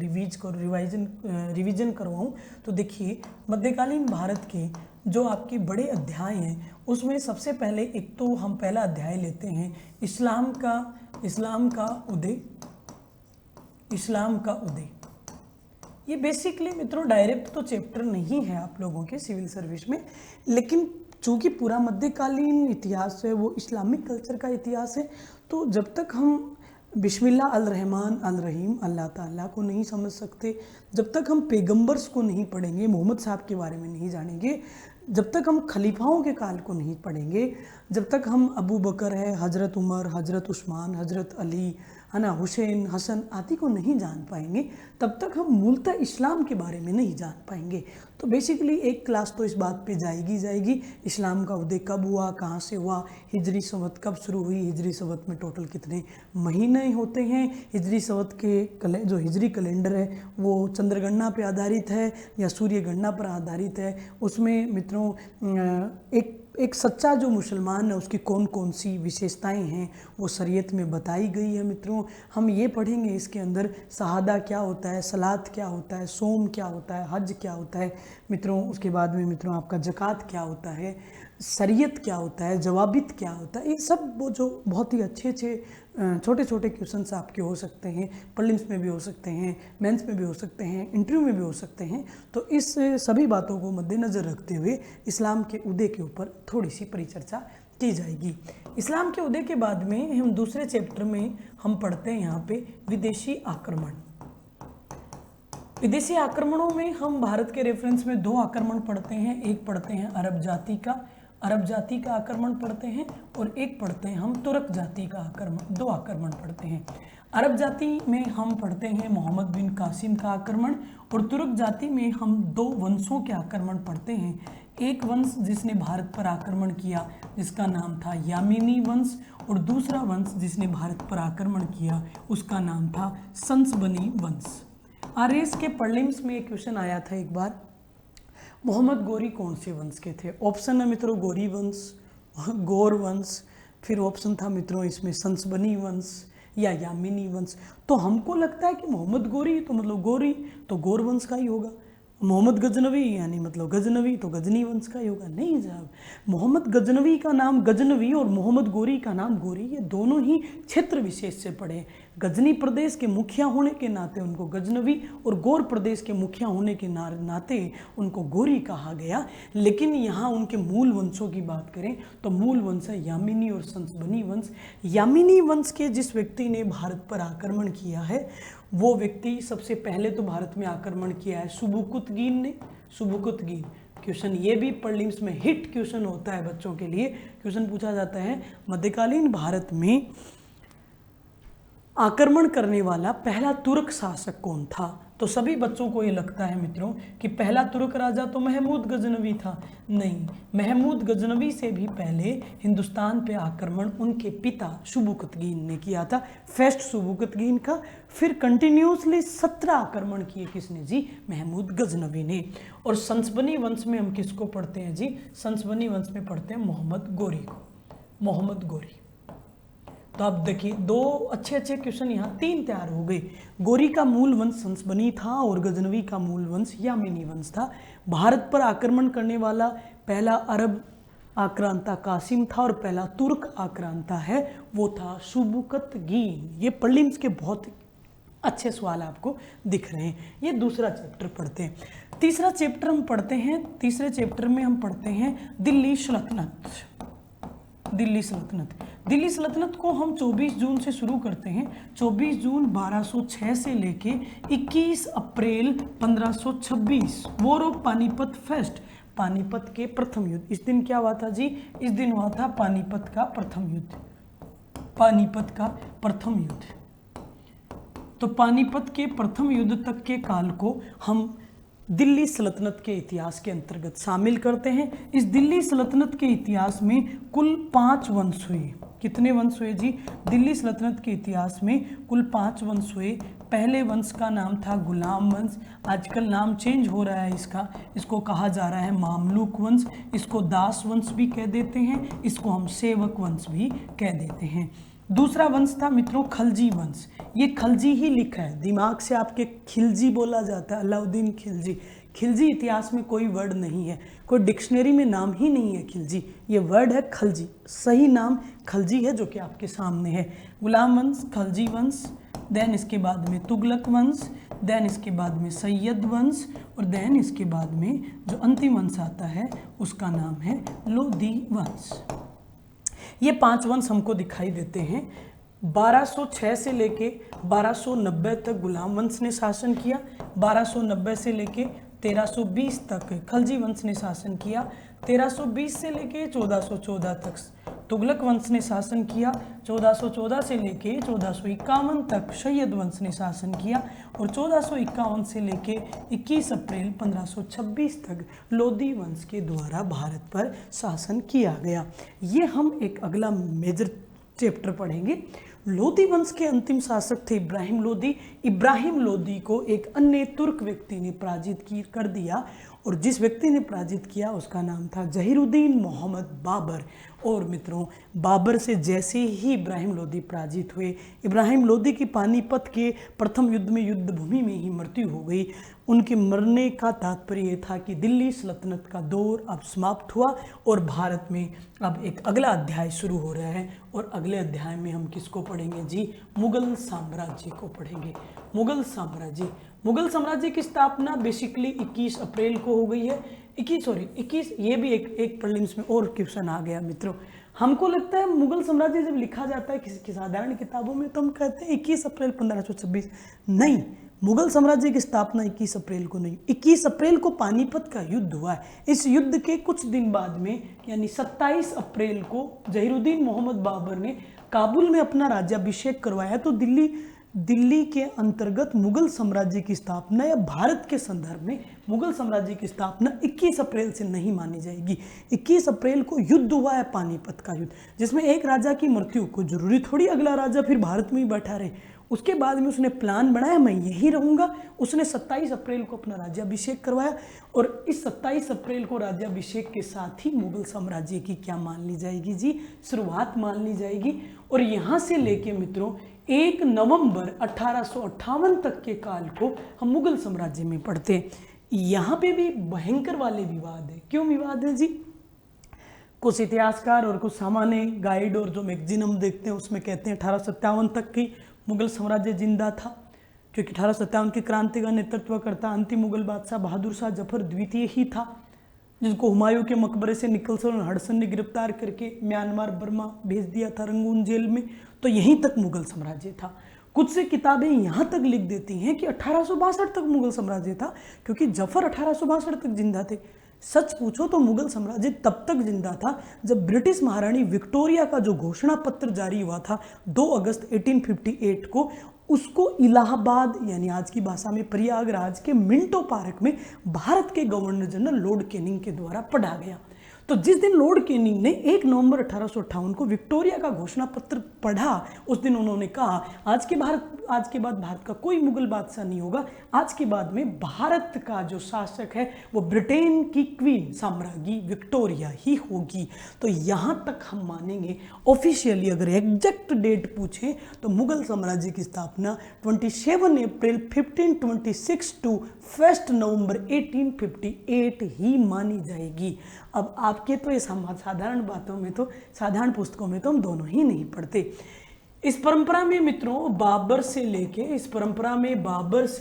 रिवीजन करवाऊँ तो देखिए, मध्यकालीन भारत के जो आपके बड़े अध्याय हैं उसमें सबसे पहले एक तो हम पहला अध्याय लेते हैं इस्लाम का उदय। ये बेसिकली मित्रों डायरेक्ट तो चैप्टर नहीं है आप लोगों के सिविल सर्विस में, लेकिन चूँकि पूरा मध्यकालीन इतिहास है वो इस्लामिक कल्चर का इतिहास है, तो जब तक हम बिस्मिल्लाह अल रहमान अल रहीम अल्लाह ताला को नहीं समझ सकते, जब तक हम पैगंबर्स को नहीं पढ़ेंगे, मोहम्मद साहब के बारे में नहीं जानेंगे, जब तक हम खलीफाओं के काल को नहीं पढ़ेंगे, जब तक हम अबू बकर है, हज़रत उमर, हज़रत उस्मान, हज़रत अली, है ना, हुसैन, हसन आदि को नहीं जान पाएंगे, तब तक हम मूलतः इस्लाम के बारे में नहीं जान पाएंगे। तो बेसिकली एक क्लास तो इस बात पे जाएगी इस्लाम का उदय कब हुआ, कहाँ से हुआ, हिजरी संवत कब शुरू हुई, हिजरी संवत में टोटल कितने महीने होते हैं, हिजरी संवत के जो हिजरी कैलेंडर है वो चंद्रगणना पे आधारित है या सूर्य गणना पर आधारित है, उसमें मित्रों एक सच्चा जो मुसलमान है उसकी कौन कौन सी विशेषताएं हैं वो शरीयत में बताई गई है। मित्रों हम ये पढ़ेंगे इसके अंदर शहादा क्या होता है, सलात क्या होता है, सोम क्या होता है, हज क्या होता है मित्रों, उसके बाद में मित्रों आपका ज़कात क्या होता है, शरीयत क्या होता है, जवाबित क्या होता है, ये सब वो जो बहुत ही अच्छे छोटे छोटे क्वेश्चंस आपके हो सकते हैं, प्रीलिम्स में भी हो सकते हैं, मेंस में भी हो सकते हैं, इंटरव्यू में भी हो सकते हैं। तो इस सभी बातों को मद्देनज़र रखते हुए इस्लाम के उदय के ऊपर थोड़ी सी परिचर्चा की जाएगी। इस्लाम के उदय के बाद में हम दूसरे चैप्टर में हम पढ़ते हैं यहाँ पे विदेशी आक्रमण। विदेशी आक्रमणों में हम भारत के रेफरेंस में 2 आक्रमण पढ़ते हैं, एक पढ़ते हैं अरब जाति का आक्रमण पढ़ते हैं और एक पढ़ते हैं हम तुर्क जाति का आक्रमण। 2 आक्रमण पढ़ते हैं। अरब जाति में हम पढ़ते हैं मोहम्मद बिन कासिम का आक्रमण और तुर्क जाति में हम 2 वंशों के आक्रमण पढ़ते हैं। एक वंश जिसने भारत पर आक्रमण किया जिसका नाम था यामिनी वंश और दूसरा वंश जिसने भारत पर आक्रमण किया उसका नाम था संसबनी वंश। आरएस के प्रीलिम्स में एक क्वेश्चन आया था एक बार, मोहम्मद गोरी कौन से वंश के थे? ऑप्शन है मित्रों गौरी वंश, गौर वंश, फिर ऑप्शन था मित्रों इसमें संसबनी वंश या यामिनी वंश। तो हमको लगता है कि मोहम्मद गोरी तो मतलब गोरी तो गौर वंश का ही होगा, मोहम्मद गजनवी यानी मतलब गजनवी तो गजनी वंश का ही होगा। नहीं साहब, मोहम्मद गजनवी का नाम गजनवी और मोहम्मद गोरी का नाम गोरी, ये दोनों ही क्षेत्र विशेष से पड़े। गजनी प्रदेश के मुखिया होने के नाते उनको गजनवी और गौर प्रदेश के मुखिया होने के नाते उनको गोरी कहा गया। लेकिन यहाँ उनके मूल वंशों की बात करें तो मूल वंश है यामिनी और संसबनी वंश। यामिनी वंश के जिस व्यक्ति ने भारत पर आक्रमण किया है वो व्यक्ति सबसे पहले तो भारत में आक्रमण किया है सुबुकुतगीन ने। सुबुकुतगीन क्वेश्चन ये भी प्रीलिम्स में हिट क्वेश्चन होता है बच्चों के लिए। क्वेश्चन पूछा जाता है मध्यकालीन भारत में आक्रमण करने वाला पहला तुर्क शासक कौन था? तो सभी बच्चों को ये लगता है मित्रों कि पहला तुर्क राजा तो महमूद गजनवी था। नहीं, महमूद गजनवी से भी पहले हिंदुस्तान पे आक्रमण उनके पिता सुबुकुतगीन ने किया था, फर्स्ट सुबुकुतगीन का। फिर कंटिन्यूसली 17 आक्रमण किए किसने जी? महमूद गजनवी ने। और संसबनी वंश में हम किसको पढ़ते हैं जी? संसबनी वंश में पढ़ते हैं मोहम्मद गोरी को, मोहम्मद गोरी। तो आप देखिए 2 अच्छे क्वेश्चन यहाँ 3 तैयार हो गए। गोरी का मूल वंश संसबनी था और गजनवी का मूल वंश यामिनी वंश था। भारत पर आक्रमण करने वाला पहला अरब आक्रांता कासिम था और पहला तुर्क आक्रांता है वो था सुबुकतगीन। ये प्रीलिम्स के बहुत अच्छे सवाल आपको दिख रहे हैं। ये दूसरा चैप्टर पढ़ते हैं। तीसरा चैप्टर हम पढ़ते हैं, तीसरे चैप्टर में हम पढ़ते हैं दिल्ली सल्तनत। दिल्ली सल्तनत को हम 24 जून से शुरू करते हैं। 24 जून 1206 से लेके 21 अप्रैल 1526 war of Panipat first, Panipat के प्रथम युद्ध। इस दिन क्या हुआ था जी? इस दिन हुआ था पानीपत का प्रथम युद्ध, पानीपत का प्रथम युद्ध। तो पानीपत के प्रथम युद्ध तक के काल को हम दिल्ली सल्तनत के इतिहास के अंतर्गत शामिल करते हैं। इस दिल्ली सल्तनत के इतिहास में कुल 5 वंश हुए। कितने वंश हुए जी? दिल्ली सल्तनत के इतिहास में कुल 5 वंश हुए। पहले वंश का नाम था गुलाम वंश, आजकल नाम चेंज हो रहा है इसको कहा जा रहा है मामलुक वंश, इसको दास वंश भी कह देते हैं, इसको हम सेवक वंश भी कह देते हैं। दूसरा वंश था मित्रों खलजी वंश। ये खलजी ही लिखा है, दिमाग से आपके खिलजी बोला जाता है, अलाउद्दीन खिलजी। खिलजी इतिहास में कोई वर्ड नहीं है, कोई डिक्शनरी में नाम ही नहीं है खिलजी, ये वर्ड है खलजी। सही नाम खलजी है जो कि आपके सामने है। गुलाम वंश, खलजी वंश, देन इसके बाद में तुगलक वंश, देन इसके बाद में सैयद वंश, और देन इसके बाद में जो अंतिम वंश आता है उसका नाम है लोधी वंश। ये 5 वंश हमको दिखाई देते हैं। 1206 से लेके 1290 तक गुलाम वंश ने शासन किया, 1290 से लेके 1320 तक खलजी वंश ने शासन किया, 1320 से लेके 1414 तक तुगलक वंश ने शासन किया, 1414 से लेके 1451 तक सैयद वंश ने शासन किया, और 1451 से लेके 21 अप्रैल 1526 तक लोधी वंश के द्वारा भारत पर शासन किया गया। ये हम एक अगला मेजर चैप्टर पढ़ेंगे। लोधी वंश के अंतिम शासक थे इब्राहिम लोधी। इब्राहिम लोधी को एक अन्य तुर्क व्यक्ति ने पराजित कर दिया, और जिस व्यक्ति ने पराजित किया उसका नाम था जहीरुद्दीन मोहम्मद बाबर। और मित्रों, बाबर से जैसे ही इब्राहिम लोधी पराजित हुए, इब्राहिम लोधी की पानीपत के प्रथम युद्ध में युद्ध भूमि में ही मृत्यु हो गई। उनके मरने का तात्पर्य ये था कि दिल्ली सल्तनत का दौर अब समाप्त हुआ और भारत में अब एक अगला अध्याय शुरू हो रहा है। और अगले अध्याय में हम किसको पढ़ेंगे जी? मुगल साम्राज्य को पढ़ेंगे। मुगल साम्राज्य की स्थापना बेसिकली 21 अप्रैल को हो गई है। 21 ये भी एक प्रीलिम्स में और क्वेश्चन आ गया मित्रों। हमको लगता है मुगल साम्राज्य जब लिखा जाता है किसी साधारण किताबों में तो हम कहते हैं 21 अप्रैल 1526। नहीं, मुगल साम्राज्य की स्थापना 21 अप्रैल को नहीं, 21 अप्रैल को पानीपत का युद्ध हुआ है। इस युद्ध के कुछ दिन बाद में यानी 27 अप्रैल को जहीरुद्दीन मोहम्मद बाबर ने काबुल में अपना राज्याभिषेक करवाया। तो दिल्ली के अंतर्गत मुगल साम्राज्य की स्थापना या भारत के संदर्भ में मुगल साम्राज्य की स्थापना 21 अप्रैल से नहीं मानी जाएगी। 21 अप्रैल को युद्ध हुआ है, पानीपत का युद्ध, जिसमें एक राजा की मृत्यु को जरूरी थोड़ी अगला राजा फिर भारत में ही बैठा रहे। उसके बाद में उसने प्लान बनाया मैं यही रहूँगा। उसने 27 अप्रैल को अपना राज्याभिषेक करवाया, और इस 27 अप्रैल को राज्याभिषेक के साथ ही मुगल साम्राज्य की क्या मान ली जाएगी जी? शुरुआत मान ली जाएगी। और यहाँ से लेके मित्रों 1 नवंबर 1858 तक के काल को हम मुगल साम्राज्य में पढ़ते हैं। यहाँ पे भी भयंकर वाले विवाद है। क्यों विवाद है जी? कुछ इतिहासकार और कुछ सामान्य गाइड और जो मैगजीन हम देखते हैं उसमें कहते हैं 1857 तक की मुगल साम्राज्य जिंदा था, क्योंकि 1857 की क्रांति का नेतृत्व करता अंतिम मुगल बादशाह बहादुर शाह जफर द्वितीय ही था, जिसको हुमायूं के मकबरे से निकलसन और हडसन ने गिरफ्तार करके म्यांमार बर्मा भेज दिया था रंगून जेल में। तो यहीं तक मुगल साम्राज्य था। कुछ से किताबें यहाँ तक लिख देती हैं कि 1862 तक मुगल साम्राज्य था, क्योंकि जफर 1862 तक जिंदा थे। सच पूछो तो मुगल साम्राज्य तब तक जिंदा था जब ब्रिटिश महारानी विक्टोरिया का जो घोषणा पत्र जारी हुआ था 2 अगस्त 1858 को, उसको इलाहाबाद यानी आज की भाषा में प्रयागराज के मिंटो पार्क में भारत के गवर्नर जनरल लॉर्ड कैनिंग के द्वारा पढ़ा गया। तो जिस दिन लॉर्ड कैनिंग ने 1 नवंबर 1858 को विक्टोरिया का घोषणा पत्र पढ़ा, उस दिन उन्होंने कहा आज के बाद भारत का कोई मुगल बादशाह नहीं होगा। आज के बाद में भारत का जो शासक है वो ब्रिटेन की क्वीन साम्राज्ञी विक्टोरिया ही होगी। तो यहाँ तक हम मानेंगे ऑफिशियली। अगर एग्जैक्ट डेट पूछें तो मुगल साम्राज्य की स्थापना 27 अप्रैल 1526 टू 1 नवंबर 1858 ही मानी जाएगी। अब आपके तो ये साधारण बातों में तो साधारण पुस्तकों में तो हम दोनों ही नहीं पढ़ते। इस परंपरा में मित्रों बाबर से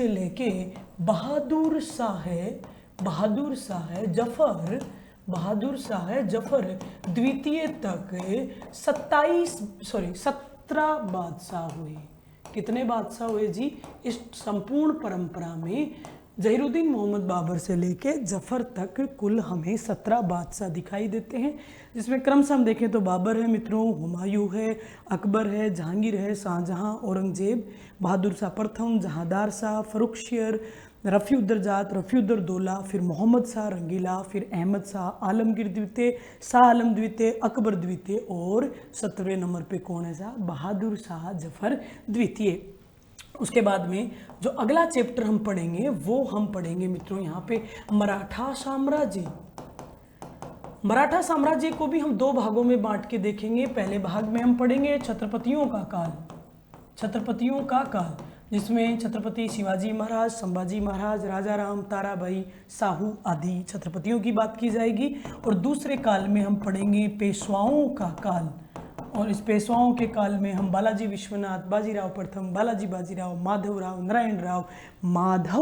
लेके बहादुर शाह जफर द्वितीय तक 17 बादशाह हुए। कितने बादशाह हुए जी? इस संपूर्ण परंपरा में जहीरुद्दीन मोहम्मद बाबर से लेके जफर तक कुल हमें 17 बादशाह दिखाई देते हैं, जिसमें क्रमशः हम देखें तो बाबर है मित्रों, हुमायूं है, अकबर है, जहांगीर है, शाहजहां, औरंगजेब, बहादुर शाह प्रथम, जहांदार शाह, फर्रुखशियर, रफ़ीउद्दौला, रफ़ीउद्दौला, फिर मोहम्मद शाह रंगीला, फिर अहमद शाह आलमगीर द्वितीय, शाह आलम द्वितीय, अकबर द्वितीय, और 17वें नंबर पे कौन है साहब? बहादुर शाह जफर द्वितीय। उसके बाद में जो अगला चैप्टर हम पढ़ेंगे वो हम पढ़ेंगे मित्रों यहाँ पे मराठा साम्राज्य। मराठा साम्राज्य को भी हम दो भागों में बांट के देखेंगे। पहले भाग में हम पढ़ेंगे छत्रपतियों का काल, छत्रपतियों का काल, जिसमें छत्रपति शिवाजी महाराज, संभाजी महाराज, राजा राम, ताराबाई, साहू आदि छत्रपतियों की बात की जाएगी। और दूसरे काल में हम पढ़ेंगे पेशवाओं का काल, और इस पेशवाओं के काल में हम बालाजी विश्वनाथ, बाजीराव प्रथम, बालाजी बाजीराव, माधव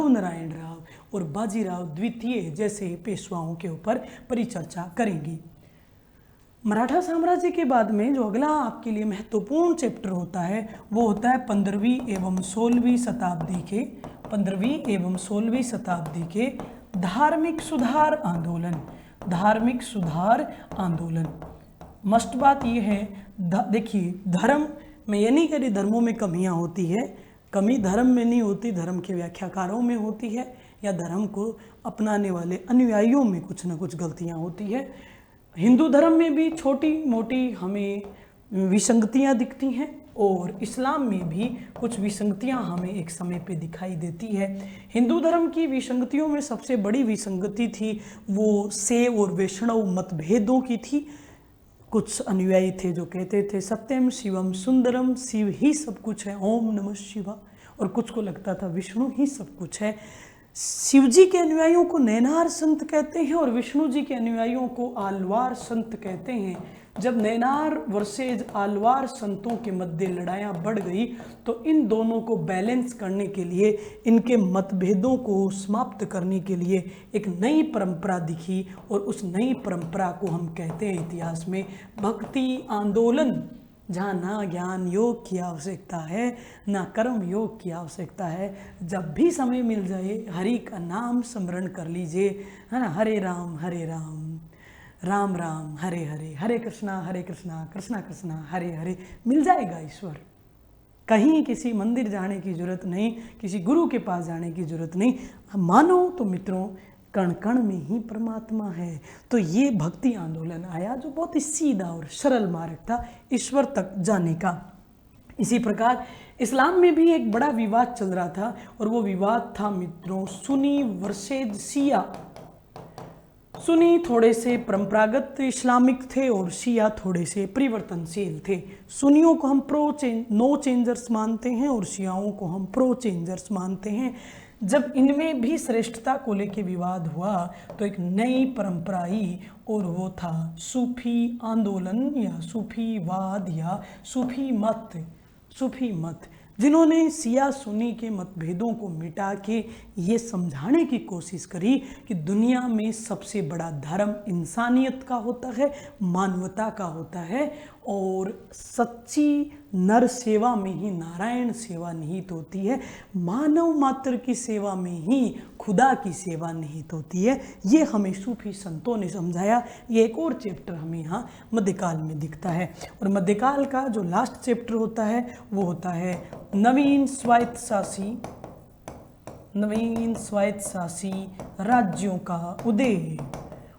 नारायण राव और बाजीराव द्वितीय जैसे पेशवाओं के ऊपर परिचर्चा करेंगे। मराठा साम्राज्य के बाद में जो अगला आपके लिए महत्वपूर्ण चैप्टर होता है वो होता है 15वीं एवं 16वीं शताब्दी के, 15वीं एवं 16वीं शताब्दी के धार्मिक सुधार आंदोलन, धार्मिक सुधार आंदोलन। मस्ट बात ये है, देखिए धर्म में ये नहीं कह धर्मों में कमियां होती है, कमी धर्म में नहीं होती, धर्म के व्याख्याकारों में होती है या धर्म को अपनाने वाले अनुयायियों में कुछ ना कुछ गलतियां होती है। हिंदू धर्म में भी छोटी मोटी हमें विसंगतियां दिखती हैं और इस्लाम में भी कुछ विसंगतियां हमें एक समय पे दिखाई देती है। हिंदू धर्म की विसंगतियों में सबसे बड़ी विसंगति थी वो शैव और वैष्णव मतभेदों की थी। कुछ अनुयायी थे जो कहते थे सत्यम शिवम सुंदरम, शिव ही सब कुछ है, ओम नमः शिवा, और कुछ को लगता था विष्णु ही सब कुछ है। शिव जी के अनुयायियों को नैनार संत कहते हैं और विष्णु जी के अनुयायियों को आलवार संत कहते हैं। जब नैनार वर्सेज आलवार संतों के मध्य लड़ाइयाँ बढ़ गई तो इन दोनों को बैलेंस करने के लिए, इनके मतभेदों को समाप्त करने के लिए एक नई परंपरा दिखी और उस नई परंपरा को हम कहते हैं इतिहास में भक्ति आंदोलन, जहाँ ना ज्ञान योग की आवश्यकता है ना कर्म योग की आवश्यकता है। जब भी समय मिल जाए हरि का नाम स्मरण कर लीजिए, है ना, हरे राम राम राम हरे हरे, हरे कृष्णा कृष्णा कृष्णा हरे हरे, मिल जाएगा ईश्वर। कहीं किसी मंदिर जाने की जरूरत नहीं, किसी गुरु के पास जाने की जरूरत नहीं। मानो तो मित्रों कण कण में ही परमात्मा है। तो ये भक्ति आंदोलन आया जो बहुत ही सीधा और सरल मार्ग था ईश्वर तक जाने का। इसी प्रकार इस्लाम में भी एक बड़ा विवाद चल रहा था और वो विवाद था मित्रों सुन्नी वर्सेज शिया। सुन्नी थोड़े से परंपरागत इस्लामिक थे और शिया थोड़े से परिवर्तनशील थे। सुन्नियों को हम नो चेंजर्स मानते हैं और शियाओं को हम प्रो चेंजर्स मानते हैं। जब इनमें भी श्रेष्ठता को लेकर विवाद हुआ तो एक नई परंपरा आई और वो था सूफी आंदोलन या सूफीवाद या सूफी मत, जिन्होंने शिया सुन्नी के मतभेदों को मिटा के ये समझाने की कोशिश करी कि दुनिया में सबसे बड़ा धर्म इंसानियत का होता है, मानवता का होता है और सच्ची नर सेवा में ही नारायण सेवा निहित होती है, मानव मात्र की सेवा में ही खुदा की सेवा निहित होती है। ये हमें सूफी संतों ने समझाया। ये एक और चैप्टर हमें यहाँ मध्यकाल में दिखता है और मध्यकाल का जो लास्ट चैप्टर होता है वो होता है नवीन स्वायत्त शासी राज्यों का उदय।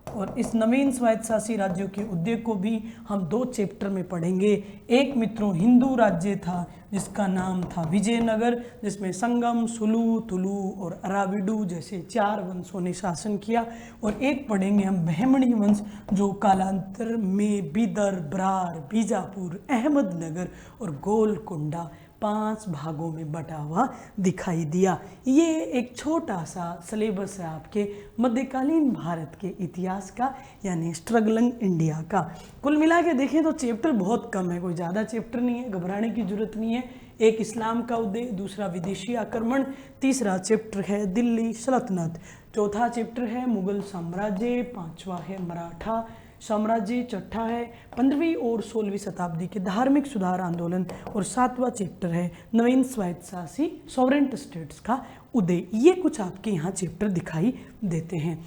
और इस नवीन स्वायत्त शासी राज्यों के उदय को भी हम दो चैप्टर में पढ़ेंगे। एक मित्रों हिंदू राज्य था जिसका नाम था विजयनगर, जिसमें संगम, सुलू, तुलु और अराविडू जैसे 4 वंशों ने शासन किया। और एक पढ़ेंगे हम बहमणी वंश जो कालांतर में बीदर, ब्रार, बीजापुर, अहमदनगर और गोलकुंडा 5 भागों में बटा हुआ दिखाई दिया। ये एक छोटा सा सिलेबस है आपके मध्यकालीन भारत के इतिहास का, यानी स्ट्रगलिंग इंडिया का। कुल मिला के देखें तो चैप्टर बहुत कम है, कोई ज़्यादा चैप्टर नहीं है, घबराने की जरूरत नहीं है। एक इस्लाम का उदय, दूसरा विदेशी आक्रमण, तीसरा चैप्टर है दिल्ली सल्तनत, चौथा चैप्टर है मुगल साम्राज्य, 5वां है मराठा साम्राज्य, छठा है 15वीं और 16वीं शताब्दी के धार्मिक सुधार आंदोलन और 7वां चैप्टर है नवीन स्वायत्त शासी सॉवरेंट स्टेट्स का उदय। ये कुछ आपके यहाँ चैप्टर दिखाई देते हैं।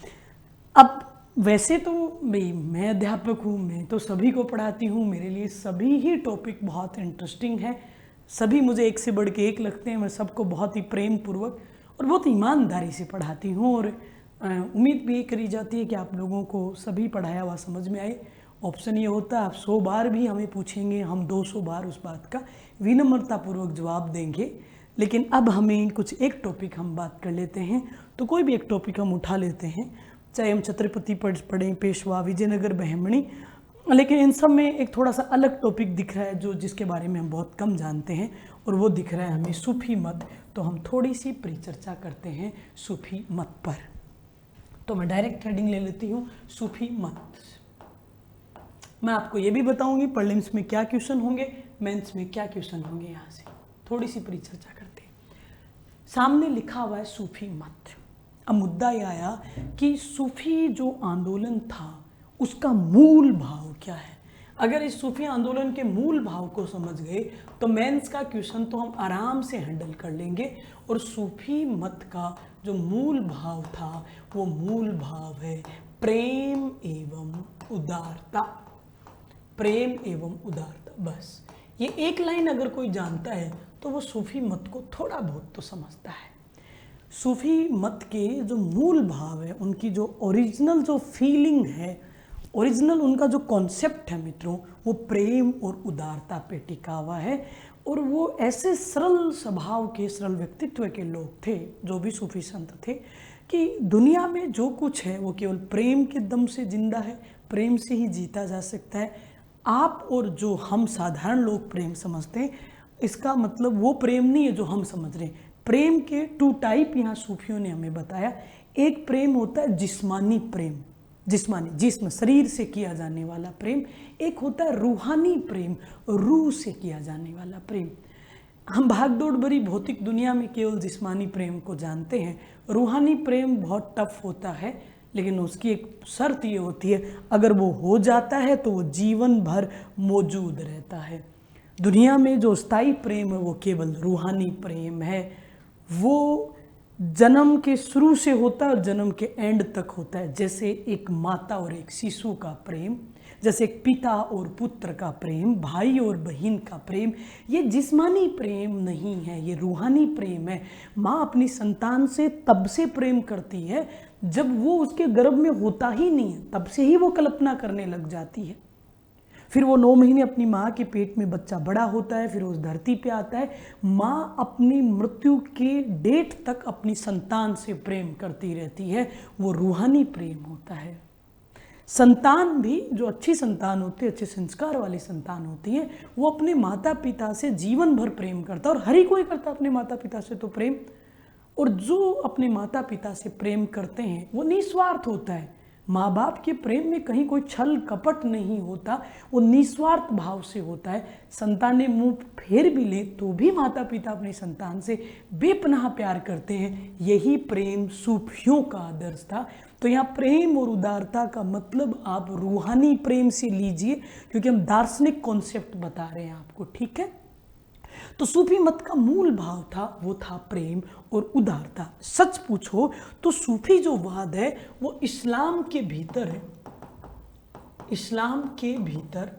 अब वैसे तो मैं अध्यापक हूँ, मैं तो सभी को पढ़ाती हूँ, मेरे लिए सभी ही टॉपिक बहुत इंटरेस्टिंग है, सभी मुझे एक से बढ़ के एक लगते हैं, मैं सबको बहुत ही प्रेम पूर्वक और बहुत ईमानदारी से पढ़ाती हूँ, और उम्मीद भी ये करी जाती है कि आप लोगों को सभी पढ़ाया हुआ समझ में आए। ऑप्शन ये होता है आप 100 बार भी हमें पूछेंगे, हम 200 बार उस बात का विनम्रतापूर्वक जवाब देंगे। लेकिन अब हमें कुछ एक टॉपिक हम बात कर लेते हैं, तो कोई भी एक टॉपिक हम उठा लेते हैं, चाहे हम छत्रपति पढ़ें, पेशवा, विजयनगर, बहमणी, लेकिन इन सब में एक थोड़ा सा अलग टॉपिक दिख रहा है जो जिसके बारे में हम बहुत कम जानते हैं, और वो दिख रहा है हमें सूफी मत। तो हम थोड़ी सी परिचर्चा करते हैं सूफी मत पर। तो मैं डायरेक्ट हेडिंग ले लेती हूँ, सूफी मत। मैं आपको ये भी बताऊंगी प्रीलिम्स में क्या क्वेश्चन होंगे, मेंस में क्या क्वेश्चन होंगे। यहाँ से थोड़ी सी परिचर्चा करते हैं। सामने लिखा हुआ है सूफी मत। अब मुद्दा ये आया कि सूफी जो आंदोलन था उसका मूल भाव क्या है। अगर इस सूफी आंदोलन के मूल भाव को समझ गए तो मेंस का क्वेश्चन तो हम आराम से हैंडल कर लेंगे। और सूफी मत का जो मूल भाव था वो मूल भाव है प्रेम एवं उदारता। प्रेम एवं उदारता, बस ये एक लाइन अगर कोई जानता है तो वो सूफी मत को थोड़ा बहुत तो समझता है। सूफी मत के जो मूल भाव है, उनकी जो ओरिजिनल जो फीलिंग है, ओरिजिनल उनका जो कॉन्सेप्ट है मित्रों, वो प्रेम और उदारता पे टिका हुआ है। और वो ऐसे सरल स्वभाव के, सरल व्यक्तित्व के लोग थे जो भी सूफी संत थे, कि दुनिया में जो कुछ है वो केवल प्रेम के दम से जिंदा है, प्रेम से ही जीता जा सकता है। आप और जो हम साधारण लोग प्रेम समझते हैं, इसका मतलब वो प्रेम नहीं है जो हम समझ रहे हैं। प्रेम के 2 टाइप यहाँ सूफियों ने हमें बताया। एक प्रेम होता है जिस्मानी प्रेम, जिस्मानी जिस्म शरीर से किया जाने वाला प्रेम। एक होता है रूहानी प्रेम, रूह से किया जाने वाला प्रेम। हम भागदौड़ भरी भौतिक दुनिया में केवल जिस्मानी प्रेम को जानते हैं। रूहानी प्रेम बहुत टफ होता है, लेकिन उसकी एक शर्त ये होती है, अगर वो हो जाता है तो वो जीवन भर मौजूद रहता है। दुनिया में जो स्थायी प्रेम है वो केवल रूहानी प्रेम है। वो जन्म के शुरू से होता है और जन्म के एंड तक होता है। जैसे एक माता और एक शिशु का प्रेम, जैसे एक पिता और पुत्र का प्रेम, भाई और बहन का प्रेम। ये जिस्मानी प्रेम नहीं है, ये रूहानी प्रेम है। माँ अपनी संतान से तब से प्रेम करती है जब वो उसके गर्भ में होता ही नहीं है, तब से ही वो कल्पना करने लग जाती है। फिर वो 9 महीने अपनी माँ के पेट में बच्चा बड़ा होता है, फिर उस धरती पे आता है। माँ अपनी मृत्यु के डेट तक अपनी संतान से प्रेम करती रहती है, वो रूहानी प्रेम होता है। संतान भी जो अच्छी संतान होती है, अच्छे संस्कार वाली संतान होती है, वो अपने माता पिता से जीवन भर प्रेम करता है। और हर ही कोई करता है अपने माता पिता से तो प्रेम। और जो अपने माता पिता से प्रेम करते हैं वो निस्वार्थ होता है। माँ बाप के प्रेम में कहीं कोई छल कपट नहीं होता, वो निस्वार्थ भाव से होता है। संतानें मुंह फेर भी ले तो भी माता पिता अपनी संतान से बेपनाह प्यार करते हैं। यही प्रेम सूफियों का आदर्श था। तो यहाँ प्रेम और उदारता का मतलब आप रूहानी प्रेम से लीजिए, क्योंकि हम दार्शनिक कॉन्सेप्ट बता रहे हैं आपको, ठीक है। तो सूफी मत का मूल भाव था, वो था प्रेम और उदारता। सच पूछो तो सूफी जो वाद है वो इस्लाम के भीतर है। इस्लाम के भीतर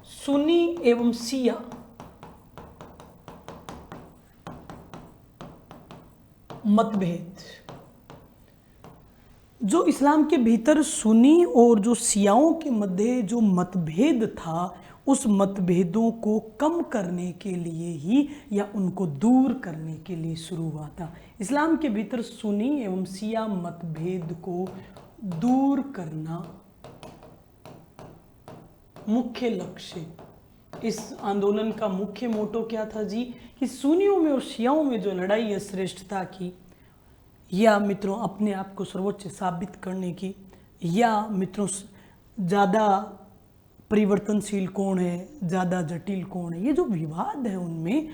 सुन्नी एवं शिया मतभेद, जो इस्लाम के भीतर सुन्नी और जो शियाओं के मध्य जो मतभेद था, उस मतभेदों को कम करने के लिए ही या उनको दूर करने के लिए शुरू हुआ था। इस्लाम के भीतर सुन्नी एवं शिया मतभेद को दूर करना मुख्य लक्ष्य। इस आंदोलन का मुख्य मोटो क्या था जी, कि सुन्नियों में और शियाओं में जो लड़ाई है श्रेष्ठता की, या मित्रों अपने आप को सर्वोच्च साबित करने की, या मित्रों ज़्यादा परिवर्तनशील कौन है, ज़्यादा जटिल कौन है, ये जो विवाद है उनमें,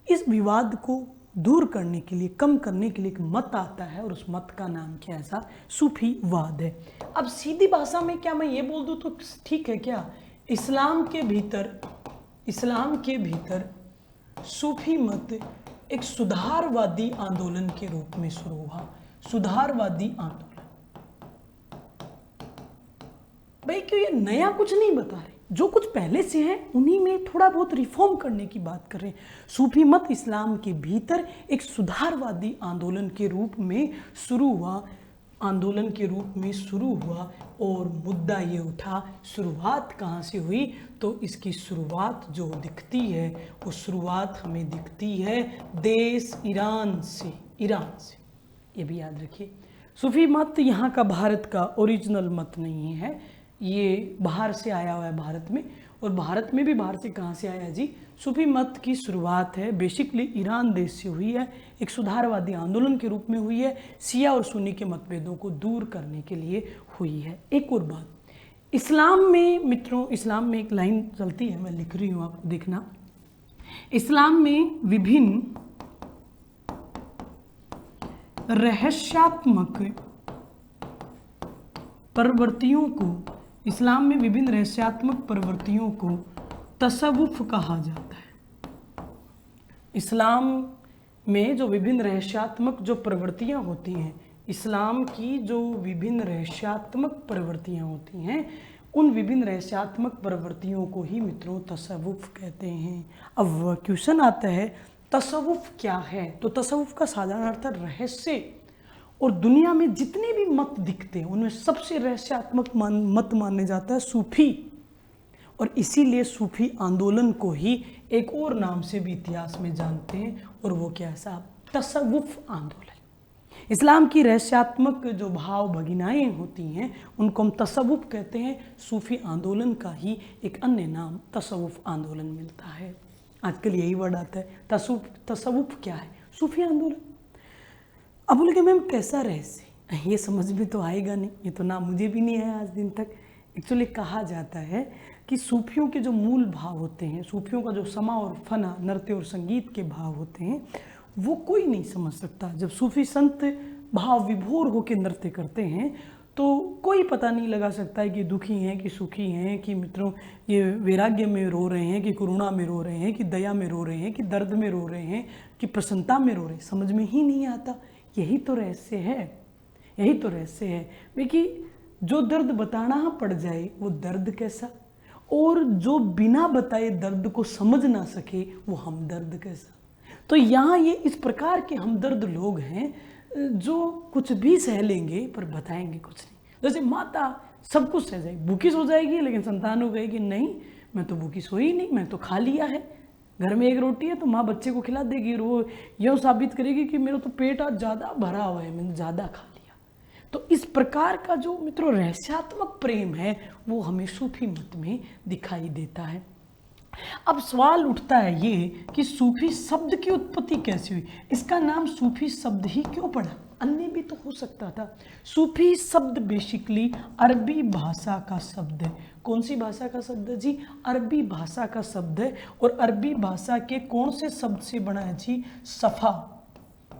इस विवाद को दूर करने के लिए, कम करने के लिए एक मत आता है, और उस मत का नाम क्या है साहब, सूफीवाद है। अब सीधी भाषा में क्या मैं ये बोल दूँ तो ठीक है क्या, इस्लाम के भीतर सूफी मत एक सुधारवादी आंदोलन के रूप में शुरू हुआ। सुधारवादी आंदोलन, भाई क्यों, ये नया कुछ नहीं बता रहे, जो कुछ पहले से है उन्हीं में थोड़ा बहुत रिफॉर्म करने की बात कर रहे हैं। सूफी मत इस्लाम के भीतर एक सुधारवादी आंदोलन के रूप में शुरू हुआ और मुद्दा ये उठा, शुरुआत कहाँ से हुई? तो इसकी शुरुआत जो दिखती है वो शुरुआत हमें दिखती है देश ईरान से। ये भी याद रखिए, सूफी मत यहाँ का भारत का ओरिजिनल मत नहीं है, ये बाहर से आया हुआ है भारत में। और भारत में भी बाहर से कहाँ से आया जी? सूफी मत की शुरुआत है बेसिकली ईरान देश से हुई है, एक सुधारवादी आंदोलन के रूप में हुई है, शिया और सुन्नी के मतभेदों को दूर करने के लिए हुई है। एक और बात, इस्लाम में मित्रों, इस्लाम में एक लाइन चलती है, मैं लिख रही हूँ आपको देखना। इस्लाम में विभिन्न रहस्यात्मक प्रवृत्तियों को तसव्वुफ कहा जाता है। इस्लाम में जो विभिन्न रहस्यात्मक जो प्रवृत्तियां होती हैं, इस्लाम की जो विभिन्न रहस्यात्मक प्रवृत्तियां होती हैं, उन विभिन्न रहस्यात्मक प्रवृत्तियों को ही मित्रों तसव्वुफ कहते हैं। अब क्वेश्चन आता है तसव्वुफ क्या है? तो तसव्वुफ का साधारण अर्थ है रहस्य। और दुनिया में जितने भी मत दिखते हैं उनमें सबसे रहस्यात्मक मत माने जाता है सूफी। और इसीलिए सूफी आंदोलन को ही एक और नाम से भी इतिहास में जानते हैं, और वो क्या है साहब? तसव्वुफ आंदोलन। इस्लाम की रहस्यात्मक जो भाव भगिनाएँ होती हैं उनको हम तसव्वुफ कहते हैं। सूफी आंदोलन का ही एक अन्य नाम तसव्वुफ आंदोलन मिलता है। आजकल यही वर्ड आता है तसव्वुफ क्या है? सूफी आंदोलन। अब बोले कि मैम कैसा रहस्य? ये समझ में तो आएगा नहीं, ये तो नाम मुझे भी नहीं है आज दिन तक। एक्चुअली कहा जाता है कि सूफियों के जो मूल भाव होते हैं, सूफियों का जो समा और फना, नृत्य और संगीत के भाव होते हैं, वो कोई नहीं समझ सकता। जब सूफी संत भाव विभोर होकर नृत्य करते हैं तो कोई पता नहीं लगा सकता है कि दुखी हैं कि सुखी हैं, कि मित्रों ये वैराग्य में रो रहे हैं कि करुणा में रो रहे हैं, कि दया में रो रहे हैं, कि दर्द में रो रहे हैं, कि प्रसन्नता में रो रहे हैं, समझ में ही नहीं आता। यही तो रहस्य है। देखिए, जो दर्द बताना पड़ जाए वो दर्द कैसा, और जो बिना बताए दर्द को समझ ना सके वो हमदर्द कैसा। तो यहाँ ये इस प्रकार के हमदर्द लोग हैं जो कुछ भी सह लेंगे पर बताएंगे कुछ नहीं। जैसे माता सब कुछ सह जाएगी, भूखी सो जाएगी, लेकिन संतान हो गई कि नहीं मैं तो भूखी सोई नहीं, मैं तो खा लिया है। घर में एक रोटी है तो माँ बच्चे को खिला देगी, और वो यह साबित करेगी कि मेरा तो पेट आज ज़्यादा भरा हुआ है, मैंने ज़्यादा खा लिया। तो इस प्रकार का जो मित्रों रहस्यात्मक प्रेम है वो हमें सूफी मत में दिखाई देता है। अब सवाल उठता है ये कि सूफी शब्द की उत्पत्ति कैसे हुई? इसका नाम सूफी शब्द ही क्यों पड़ा? अन्य भी तो हो सकता था। सूफी शब्द बेसिकली अरबी भाषा का शब्द है। कौन सी भाषा का शब्द है जी? अरबी भाषा का शब्द है। और अरबी भाषा के कौन से शब्द से बना है जी? सफ़ा।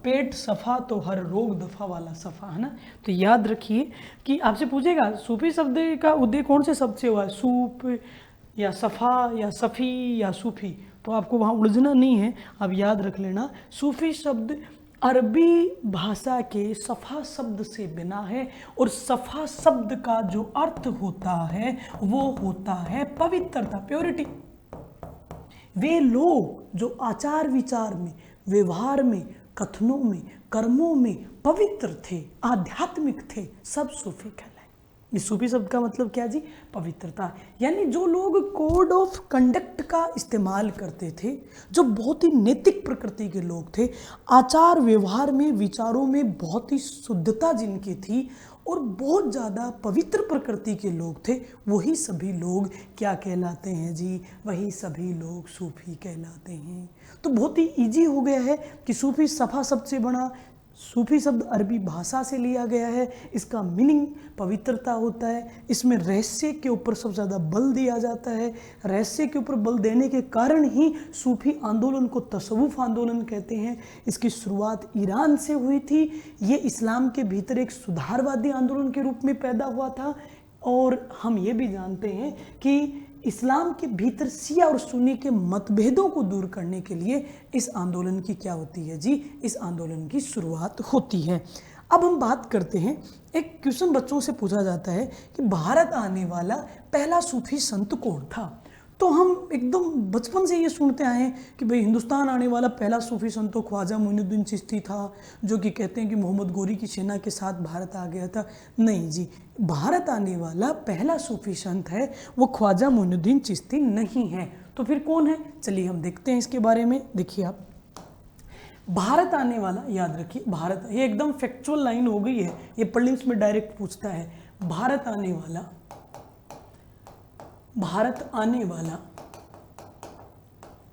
पेट सफ़ा तो हर रोग दफा वाला सफ़ा, है ना। तो याद रखिए कि आपसे पूछेगा सूफी शब्द का उदय कौन से शब्द से हुआ है, सूफ या सफ़ा या सफ़ी या सूफी, तो आपको वहाँ उलझना नहीं है। आप याद रख लेना सूफी शब्द अरबी भाषा के सफ़ा शब्द से बना है, और सफ़ा शब्द का जो अर्थ होता है वो होता है पवित्रता, प्योरिटी। वे लोग जो आचार विचार में, व्यवहार में, कथनों में, कर्मों में पवित्र थे, आध्यात्मिक थे, सब सूफी कहलाए। इस सूफी शब्द का मतलब क्या जी? पवित्रता। यानी जो लोग कोड ऑफ कंडक्ट का इस्तेमाल करते थे, जो बहुत ही नैतिक प्रकृति के लोग थे, आचार व्यवहार में, विचारों में बहुत ही शुद्धता जिनकी थी, और बहुत ज़्यादा पवित्र प्रकृति के लोग थे, वही सभी लोग क्या कहलाते हैं जी? वही सभी लोग सूफी कहलाते हैं। तो बहुत ही ईजी हो गया है कि सूफी सफ़ा शब्द से बना। सूफी शब्द अरबी भाषा से लिया गया है, इसका मीनिंग पवित्रता होता है। इसमें रहस्य के ऊपर सबसे ज़्यादा बल दिया जाता है। रहस्य के ऊपर बल देने के कारण ही सूफी आंदोलन को तसव्वुफ आंदोलन कहते हैं। इसकी शुरुआत ईरान से हुई थी। ये इस्लाम के भीतर एक सुधारवादी आंदोलन के रूप में पैदा हुआ था। और हम ये भी जानते हैं कि इस्लाम के भीतर शिया और सुन्नी के मतभेदों को दूर करने के लिए इस आंदोलन की क्या होती है जी? इस आंदोलन की शुरुआत होती है। अब हम बात करते हैं, एक क्वेश्चन बच्चों से पूछा जाता है कि भारत आने वाला पहला सूफी संत कौन था। तो हम एकदम बचपन से ये सुनते आए हैं कि भाई हिंदुस्तान आने वाला पहला सूफी संत तो ख्वाजा मोइनुद्दीन चिश्ती था, जो कि कहते हैं कि मोहम्मद गोरी की सेना के साथ भारत आ गया था। नहीं जी, भारत आने वाला पहला सूफी संत है वो ख्वाजा मोइनुद्दीन चिश्ती नहीं है। तो फिर कौन है, चलिए हम देखते हैं इसके बारे में। देखिए आप, भारत आने वाला, याद रखिए भारत, ये एकदम फैक्चुअल लाइन हो गई है, ये प्रीलिम्स में डायरेक्ट पूछता है। भारत आने वाला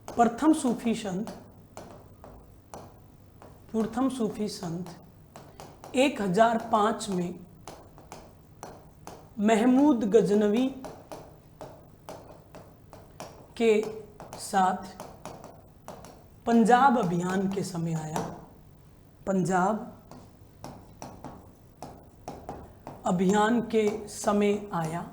प्रथम सूफी संत 1005 में महमूद गजनवी के साथ पंजाब अभियान के समय आया। पंजाब अभियान के समय आया।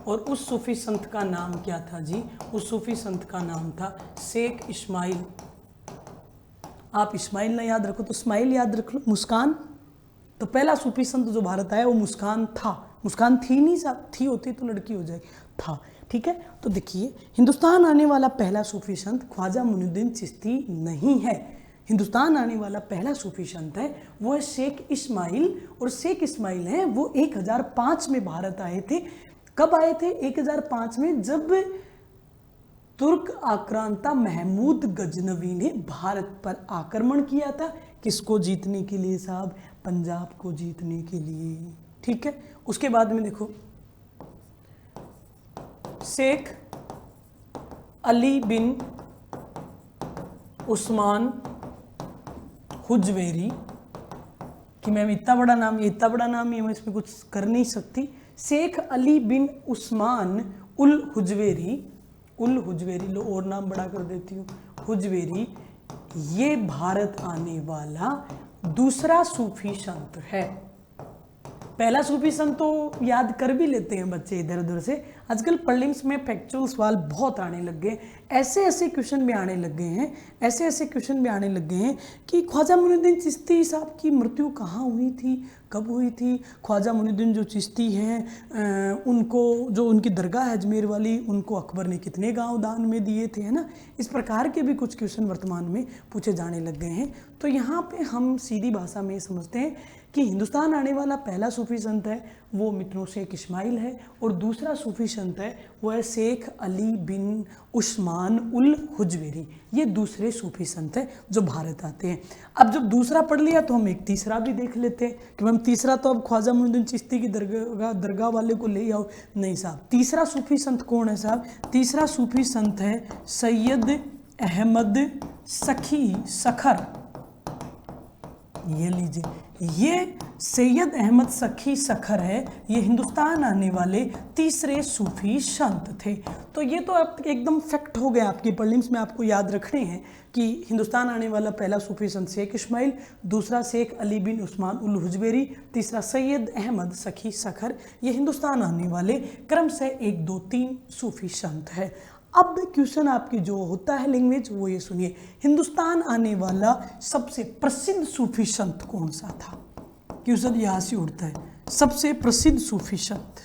और उस सूफी संत का नाम क्या था जी, उस सूफी संत का नाम था शेख इस्माइल। आप इस्माइल ना याद रखो तो इस्माइल याद रख लो, मुस्कान। तो पहला सूफी संत जो भारत आया वो मुस्कान था। मुस्कान थी नहीं साहब, थी होती तो लड़की हो जाए, था, ठीक है। तो देखिए, हिंदुस्तान आने वाला पहला सूफी संत ख्वाजा मोइनुद्दीन चिश्ती नहीं है। हिंदुस्तान आने वाला पहला सूफी संत है वो है शेख इस्माइल। और शेख इस्माइल हैं वो 1005 में भारत आए थे। कब आए थे? 1005 में, जब तुर्क आक्रांता महमूद गजनवी ने भारत पर आक्रमण किया था। किसको जीतने के लिए साहब? पंजाब को जीतने के लिए, ठीक है। उसके बाद में देखो, शेख अली बिन उस्मान हुजवेरी, कि मैम इतना बड़ा नाम, ये इतना बड़ा नाम है, मैं इसमें कुछ कर नहीं सकती। शेख अली बिन उस्मान उल हुजवेरी, लो और नाम बड़ा कर देती हूँ, हुजवेरी, ये भारत आने वाला दूसरा सूफी संत है। पहला सूफी संत तो याद कर भी लेते हैं बच्चे इधर उधर से। आजकल प्रीलिम्स में फैक्चुअल सवाल बहुत आने लग गए, ऐसे क्वेश्चन भी आने लग गए हैं, कि ख्वाजा मोइनुद्दीन चिश्ती साहब की मृत्यु कहाँ हुई थी, कब हुई थी। ख्वाजा मोइनुद्दीन जो चिश्ती हैं, उनको जो उनकी दरगाह है अजमेर वाली, उनको अकबर ने कितने गांव दान में दिए थे, है ना। इस प्रकार के भी कुछ क्वेश्चन वर्तमान में पूछे जाने लग गए हैं। तो यहाँ पे हम सीधी भाषा में समझते हैं कि हिंदुस्तान आने वाला पहला सूफी संत है वो मित्रों शेख इस्माइल है, और दूसरा सूफी संत है वो है शेख अली बिन उस्मान उल हुजवेरी। ये दूसरे सूफी संत हैं जो भारत आते हैं। अब जब दूसरा पढ़ लिया तो हम एक तीसरा भी देख लेते हैं कि मैम तीसरा तो अब ख्वाजा मोइनुद्दीन चिश्ती की दरगाह वाले को ले आओ। नहीं साहब, तीसरा सूफी संत कौन है साहब? तीसरा सूफी संत है सैयद अहमद सखी सखर। ये लीजिए, ये सैयद अहमद सखी सखर है, ये हिंदुस्तान आने वाले तीसरे सूफी संत थे। तो ये तो अब एकदम फैक्ट हो गया, आपकी प्रीलिम्स में आपको याद रखने हैं कि हिंदुस्तान आने वाला पहला सूफी संत शेख इस्माइल, दूसरा शेख अली बिन उस्मान उल हुजवेरी, तीसरा सैयद अहमद सखी सखर। ये हिंदुस्तान आने वाले क्रम से 1, 2, 3 सूफी संत है। अब क्वेश्चन आपकी जो होता है लैंग्वेज, वो ये सुनिए, हिंदुस्तान आने वाला सबसे प्रसिद्ध सूफी संत कौन सा था? क्वेश्चन यहाँ से उठता है, सबसे प्रसिद्ध सूफी संत,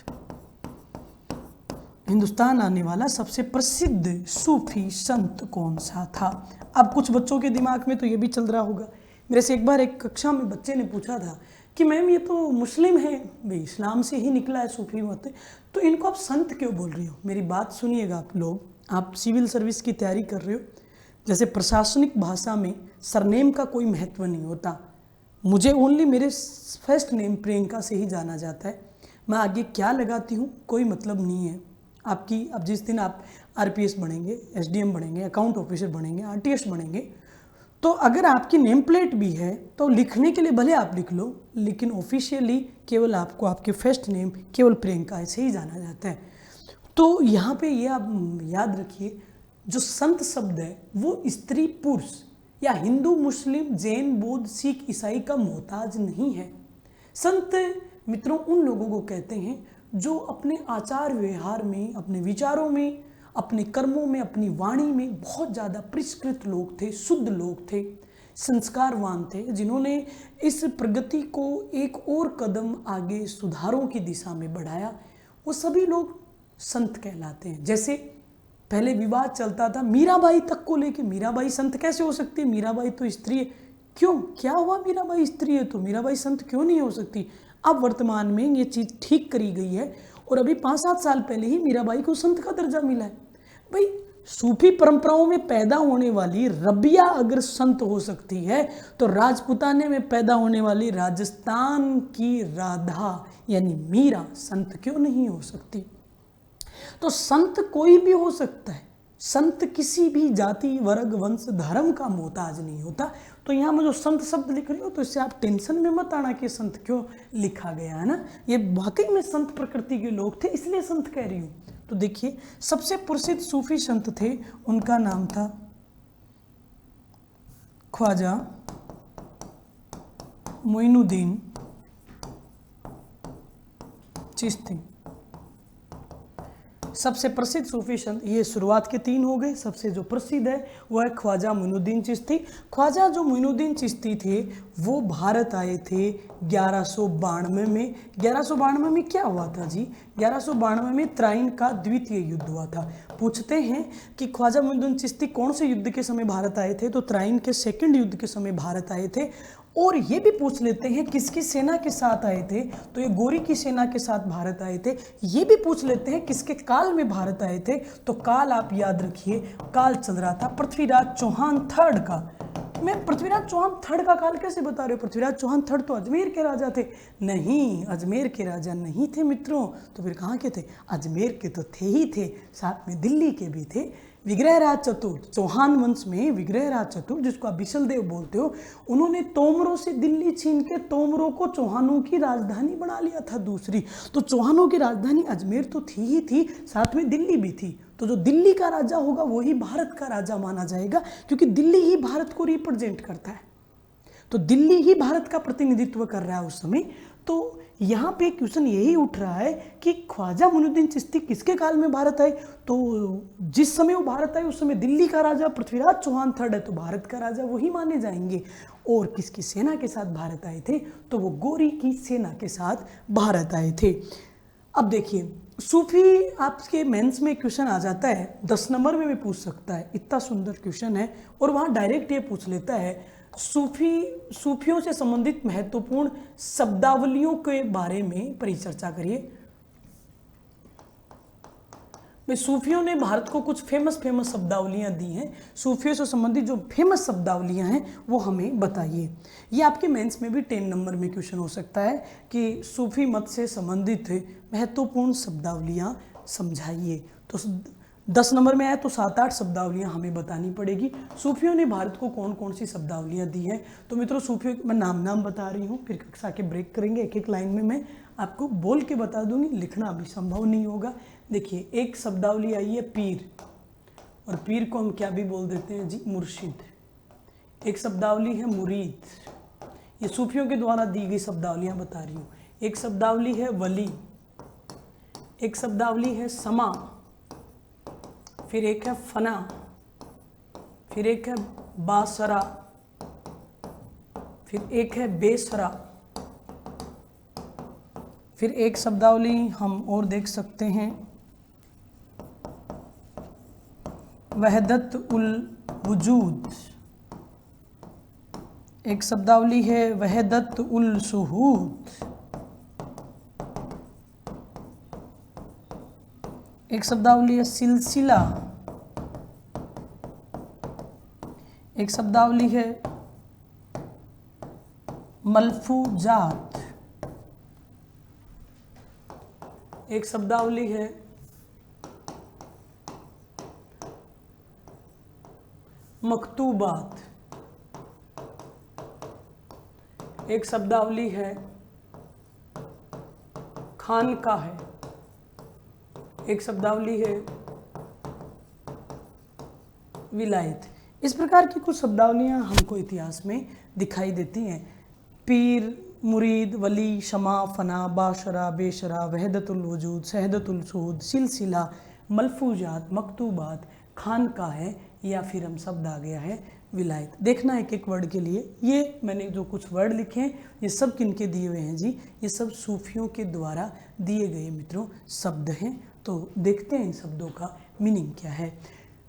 हिंदुस्तान आने वाला सबसे प्रसिद्ध सूफी संत कौन सा था? अब कुछ बच्चों के दिमाग में तो ये भी चल रहा होगा, मेरे से एक बार एक कक्षा में बच्चे ने पूछा था कि मैम ये तो मुस्लिम है, भाई इस्लाम से ही निकला है सूफी मत, तो इनको आप संत क्यों बोल रही हो? मेरी बात सुनिएगा आप लोग, आप सिविल सर्विस की तैयारी कर रहे हो, जैसे प्रशासनिक भाषा में सरनेम का कोई महत्व नहीं होता। मुझे ओनली मेरे फर्स्ट नेम प्रियंका से ही जाना जाता है, मैं आगे क्या लगाती हूँ कोई मतलब नहीं है आपकी। अब जिस दिन आप आरपीएस बनेंगे, एसडीएम बनेंगे, अकाउंट ऑफिसर बनेंगे, आरटीएस बनेंगे, तो अगर आपकी नेम प्लेट भी है तो लिखने के लिए भले आप लिख लो, लेकिन ऑफिशियली केवल आपको आपके फर्स्ट नेम केवल प्रियंका ऐसे ही जाना जाता है। तो यहाँ पे ये आप याद रखिए, जो संत शब्द है वो स्त्री पुरुष या हिंदू मुस्लिम जैन बौद्ध सिख ईसाई का मोहताज नहीं है। संत मित्रों उन लोगों को कहते हैं जो अपने आचार व्यवहार में, अपने विचारों में, अपने कर्मों में, अपनी वाणी में बहुत ज़्यादा परिष्कृत लोग थे, शुद्ध लोग थे। संस्कारवान थे, जिन्होंने इस प्रगति को एक और कदम आगे सुधारों की दिशा में बढ़ाया, वो सभी लोग संत कहलाते हैं। जैसे पहले विवाद चलता था मीराबाई तक को लेके, मीराबाई संत कैसे हो सकती है, मीराबाई तो स्त्री है। क्यों, क्या हुआ, मीराबाई स्त्री है तो मीराबाई संत क्यों नहीं हो सकती? अब वर्तमान में ये चीज़ ठीक करी गई है और अभी 5-7 साल पहले ही मीराबाई को संत का दर्जा मिला है। भाई सूफी परंपराओं में पैदा होने वाली रबिया अगर संत हो सकती है तो राजपुताने में पैदा होने वाली राजस्थान की राधा यानी मीरा संत क्यों नहीं हो सकती? तो संत कोई भी हो सकता है, संत किसी भी जाति वर्ग वंश धर्म का मोहताज नहीं होता। तो यहाँ में जो संत शब्द लिख रही हो तो इससे आप टेंशन में मत आना कि संत क्यों लिखा गया है ना, ये वाकई में संत प्रकृति के लोग थे इसलिए संत कह रही हूँ। तो देखिए सबसे प्रसिद्ध सूफी संत थे, उनका नाम था ख्वाजा मोइनुद्दीन चिश्ती। सबसे प्रसिद्ध सूफी संत, ये शुरुआत के 3 हो गए, सबसे जो प्रसिद्ध है वो है ख्वाजा मोइनुद्दीन चिश्ती। ख्वाजा जो मोइनुद्दीन चिश्ती थे वो भारत आए थे 1192 में। 1192 में क्या हुआ था जी? 1192 में त्राइन का द्वितीय युद्ध हुआ था। पूछते हैं कि ख्वाजा मोइनुद्दीन चिश्ती कौन से युद्ध के समय भारत आए थे, तो त्राइन के 2nd युद्ध के समय भारत आए थे। और ये भी पूछ लेते हैं किसकी सेना के साथ आए थे, तो ये गोरी की सेना के साथ भारत आए थे। ये भी पूछ लेते हैं किसके काल में भारत आए थे, तो काल आप याद रखिए, काल चल रहा था पृथ्वीराज चौहान 3rd का। मैं पृथ्वीराज चौहान 3rd का काल कैसे बता रहे हो? पृथ्वीराज चौहान 3rd तो अजमेर के राजा थे। नहीं, अजमेर के राजा नहीं थे मित्रों, तो फिर कहाँ के थे? अजमेर के तो थे ही थे, साथ में दिल्ली के भी थे। विग्रहराज चतुर्थ, चौहान वंश में विग्रहराज चतुर्थ, जिसको आप बिशलदेव बोलते हो, उन्होंने तोमरों से दिल्ली छीन के तोमरों को चौहानों की राजधानी बना लिया था दूसरी। तो चौहानों की राजधानी अजमेर तो थी ही थी, साथ में दिल्ली भी थी। तो जो दिल्ली का राजा होगा वही भारत का राजा माना जाएगा, क्योंकि दिल्ली ही भारत को रिप्रेजेंट करता है, तो दिल्ली ही भारत का प्रतिनिधित्व कर रहा है उस समय। तो यहाँ पे क्वेश्चन यही उठ रहा है कि ख्वाजा मोइनुद्दीन चिश्ती किसके काल में भारत आए, तो जिस समय वो भारत आए उस समय दिल्ली का राजा पृथ्वीराज चौहान 3rd है, तो भारत का राजा वही माने जाएंगे। और किसकी सेना के साथ भारत आए थे, तो वो गोरी की सेना के साथ भारत आए थे। अब देखिए सूफी आपके मेंस में क्वेश्चन आ जाता है, 10 नंबर में भी पूछ सकता है, इतना सुंदर क्वेश्चन है। और वहाँ डायरेक्ट ये पूछ लेता है सूफियों से संबंधित महत्वपूर्ण शब्दावलियों के बारे में परिचर्चा करिए। भाई सूफियों ने भारत को कुछ फेमस शब्दावलियां दी हैं, सूफियों से संबंधित जो फेमस शब्दावलियां हैं वो हमें बताइए। ये आपके मेंस में भी 10 नंबर में क्वेश्चन हो सकता है कि सूफी मत से संबंधित महत्वपूर्ण शब्दावलियां समझाइए। तो 10 नंबर में आए तो 7-8 शब्दावलियां हमें बतानी पड़ेगी। सूफियों ने भारत को कौन कौन सी शब्दावलियां दी हैं, तो मित्रों सूफियों मैं नाम बता रही हूँ, फिर कक्षा के ब्रेक करेंगे, एक एक लाइन में मैं आपको बोल के बता दूंगी, लिखना अभी संभव नहीं होगा। देखिए एक शब्दावली आई है पीर, और पीर को हम क्या भी बोल देते हैं जी, मुर्शिद। एक शब्दावली है मुरीद, ये सूफियों के द्वारा दी गई शब्दावलियाँ बता रही हूँ। एक शब्दावली है वली, एक शब्दावली है समा, फिर एक है फना, फिर एक है बासरा, फिर एक है बेसरा, फिर एक शब्दावली हम और देख सकते हैं वहदत उल वजूद, एक शब्दावली है वहदत उल शुहूद, एक शब्दावली है सिलसिला, एक शब्दावली है मलफूजात, एक शब्दावली है मकतूबात, एक शब्दावली है खानका है, एक शब्दावली है विलायत। इस प्रकार की कुछ शब्दावलियाँ हमको इतिहास में दिखाई देती हैं। पीर, मुरीद, वली, शमा, फना, बाशरा, बेशरा, वहदतुल वजूद, शहदतुल शूद, सिलसिला, मलफूजात, मकतूबात, खानका है, या फिर हम शब्द आ गया है विलायत। देखना एक एक वर्ड के लिए। ये मैंने जो कुछ वर्ड लिखे हैं ये सब किनके दिए हुए हैं जी, ये सब सूफियों के द्वारा दिए गए मित्रों शब्द हैं। तो देखते हैं इन शब्दों का मीनिंग क्या है।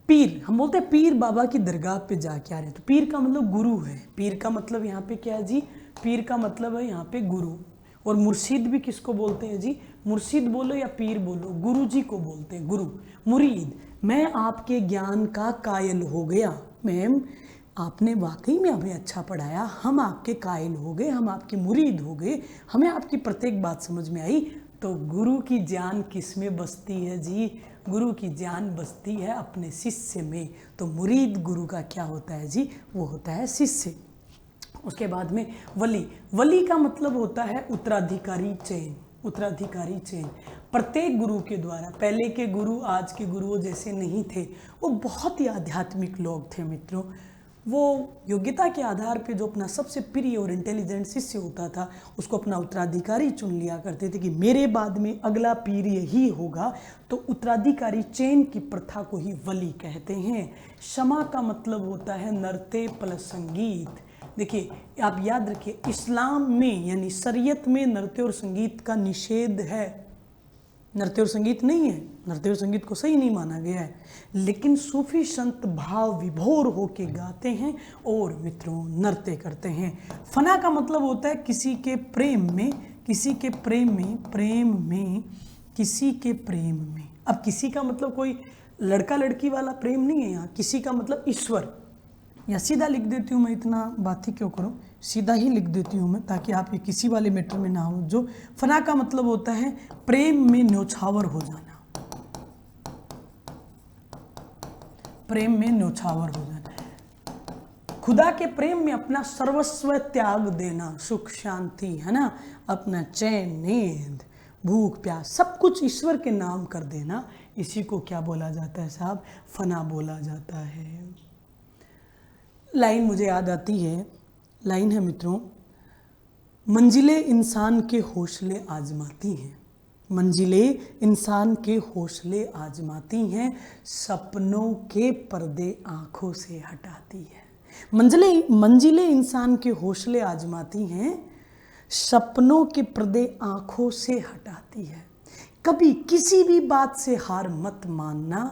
पीर, हम बोलते हैं पीर बाबा की दरगाह पे जाके आ रहे हैं, तो पीर का मतलब गुरु है। पीर का मतलब यहाँ पे क्या है जी, पीर का मतलब है यहाँ पे गुरु। और मुर्शिद भी किसको बोलते हैं जी, मुर्शिद बोलो या पीर बोलो, गुरु जी को बोलते हैं गुरु। मुरीद, मैं आपके ज्ञान का कायल हो गया। मैम आपने वाकई में हमें अच्छा पढ़ाया, हम आपके कायल हो गए, हम आपके मुरीद हो गए, हमें आपकी प्रत्येक बात समझ में आई। तो गुरु की जान किस में बसती है जी, गुरु की जान बसती है अपने शिष्य में। तो मुरीद गुरु का क्या होता है जी, वो होता है शिष्य। उसके बाद में वली, वली का मतलब होता है उत्तराधिकारी चेन, उत्तराधिकारी चेन। प्रत्येक गुरु के द्वारा, पहले के गुरु आज के गुरुओं जैसे नहीं थे, वो बहुत ही आध्यात्मिक लोग थे मित्रों। वो योग्यता के आधार पे जो अपना सबसे प्रिय और इंटेलिजेंट शिष्य होता था उसको अपना उत्तराधिकारी चुन लिया करते थे कि मेरे बाद में अगला पीर यही होगा। तो उत्तराधिकारी चेन की प्रथा को ही वली कहते हैं। शमा का मतलब होता है नृत्य प्लस संगीत। देखिए आप याद रखिए, इस्लाम में यानी शरीयत में नृत्य और संगीत का निषेध है। नृत्य और संगीत नहीं है, नृत्य और संगीत को सही नहीं माना गया है, लेकिन सूफी संत भाव विभोर होके गाते हैं और मित्रों नृत्य करते हैं। फना का मतलब होता है किसी के प्रेम में, किसी के प्रेम में, प्रेम में, किसी के प्रेम में। अब किसी का मतलब कोई लड़का लड़की वाला प्रेम नहीं है यहाँ, किसी का मतलब ईश्वर। या सीधा लिख देती हूँ मैं, इतना बात ही क्यों करूँ, सीधा ही लिख देती हूँ मैं ताकि आप ये किसी वाले मैटर में ना हो। जो फना का मतलब होता है प्रेम में न्योछावर हो जाना, प्रेम में न्योछावर हो जाना, खुदा के प्रेम में अपना सर्वस्व त्याग देना, सुख शांति है ना, अपना चैन नींद भूख प्यास सब कुछ ईश्वर के नाम कर देना, इसी को क्या बोला जाता है साहब, फना बोला जाता है। लाइन मुझे याद आती है, लाइन है मित्रों, मंजिलें इंसान के हौसले आजमाती हैं, मंजिलें इंसान के हौसले आजमाती हैं, सपनों के पर्दे आंखों से हटाती है। मंजिलें इंसान के हौसले आजमाती हैं, सपनों के पर्दे आंखों से हटाती है। कभी किसी भी बात से हार मत मानना,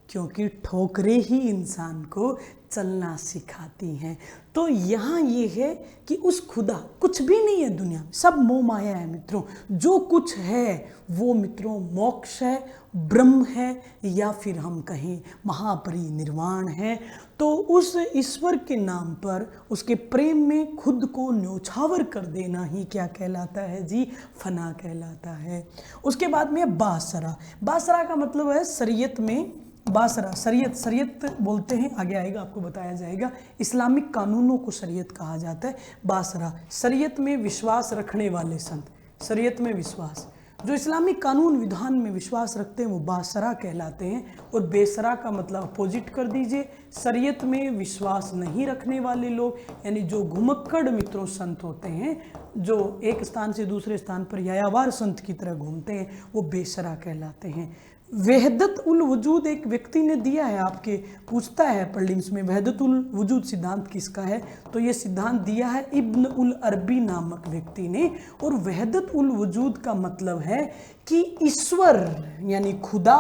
क्योंकि ठोकरें ही इंसान को चलना सिखाती हैं। तो यहाँ ये है कि उस खुदा, कुछ भी नहीं है दुनिया में, सब मोह माया है मित्रों। जो कुछ है वो मित्रों मोक्ष है, ब्रह्म है, या फिर हम कहें महापरिनिर्वाण है। तो उस ईश्वर के नाम पर, उसके प्रेम में खुद को न्योछावर कर देना ही क्या कहलाता है जी, फना कहलाता है। उसके बाद में बासरा, बासरा का मतलब है शरीयत में, बासरा शरीयत बोलते हैं, आगे आएगा आपको बताया जाएगा। इस्लामिक कानूनों को शरीयत कहा जाता है। बासरा शरीयत में विश्वास रखने वाले संत, शरीयत में विश्वास, जो इस्लामिक कानून विधान में विश्वास रखते हैं वो बासरा कहलाते हैं। और बेसरा का मतलब अपोजिट कर दीजिए, शरीयत में विश्वास नहीं रखने वाले लोग, यानी जो घुमक्कड़ मित्रों संत होते हैं, जो एक स्थान से दूसरे स्थान पर यायावार संत की तरह घूमते हैं, वो बेसरा कहलाते हैं। वहदत उल वजूद एक व्यक्ति ने दिया है, आपके पूछता है प्रीलिम्स में वहदत उल वजूद सिद्धांत किसका है, तो ये सिद्धांत दिया है इब्न उल अरबी नामक व्यक्ति ने। और वहदत उल वजूद का मतलब है कि ईश्वर यानी खुदा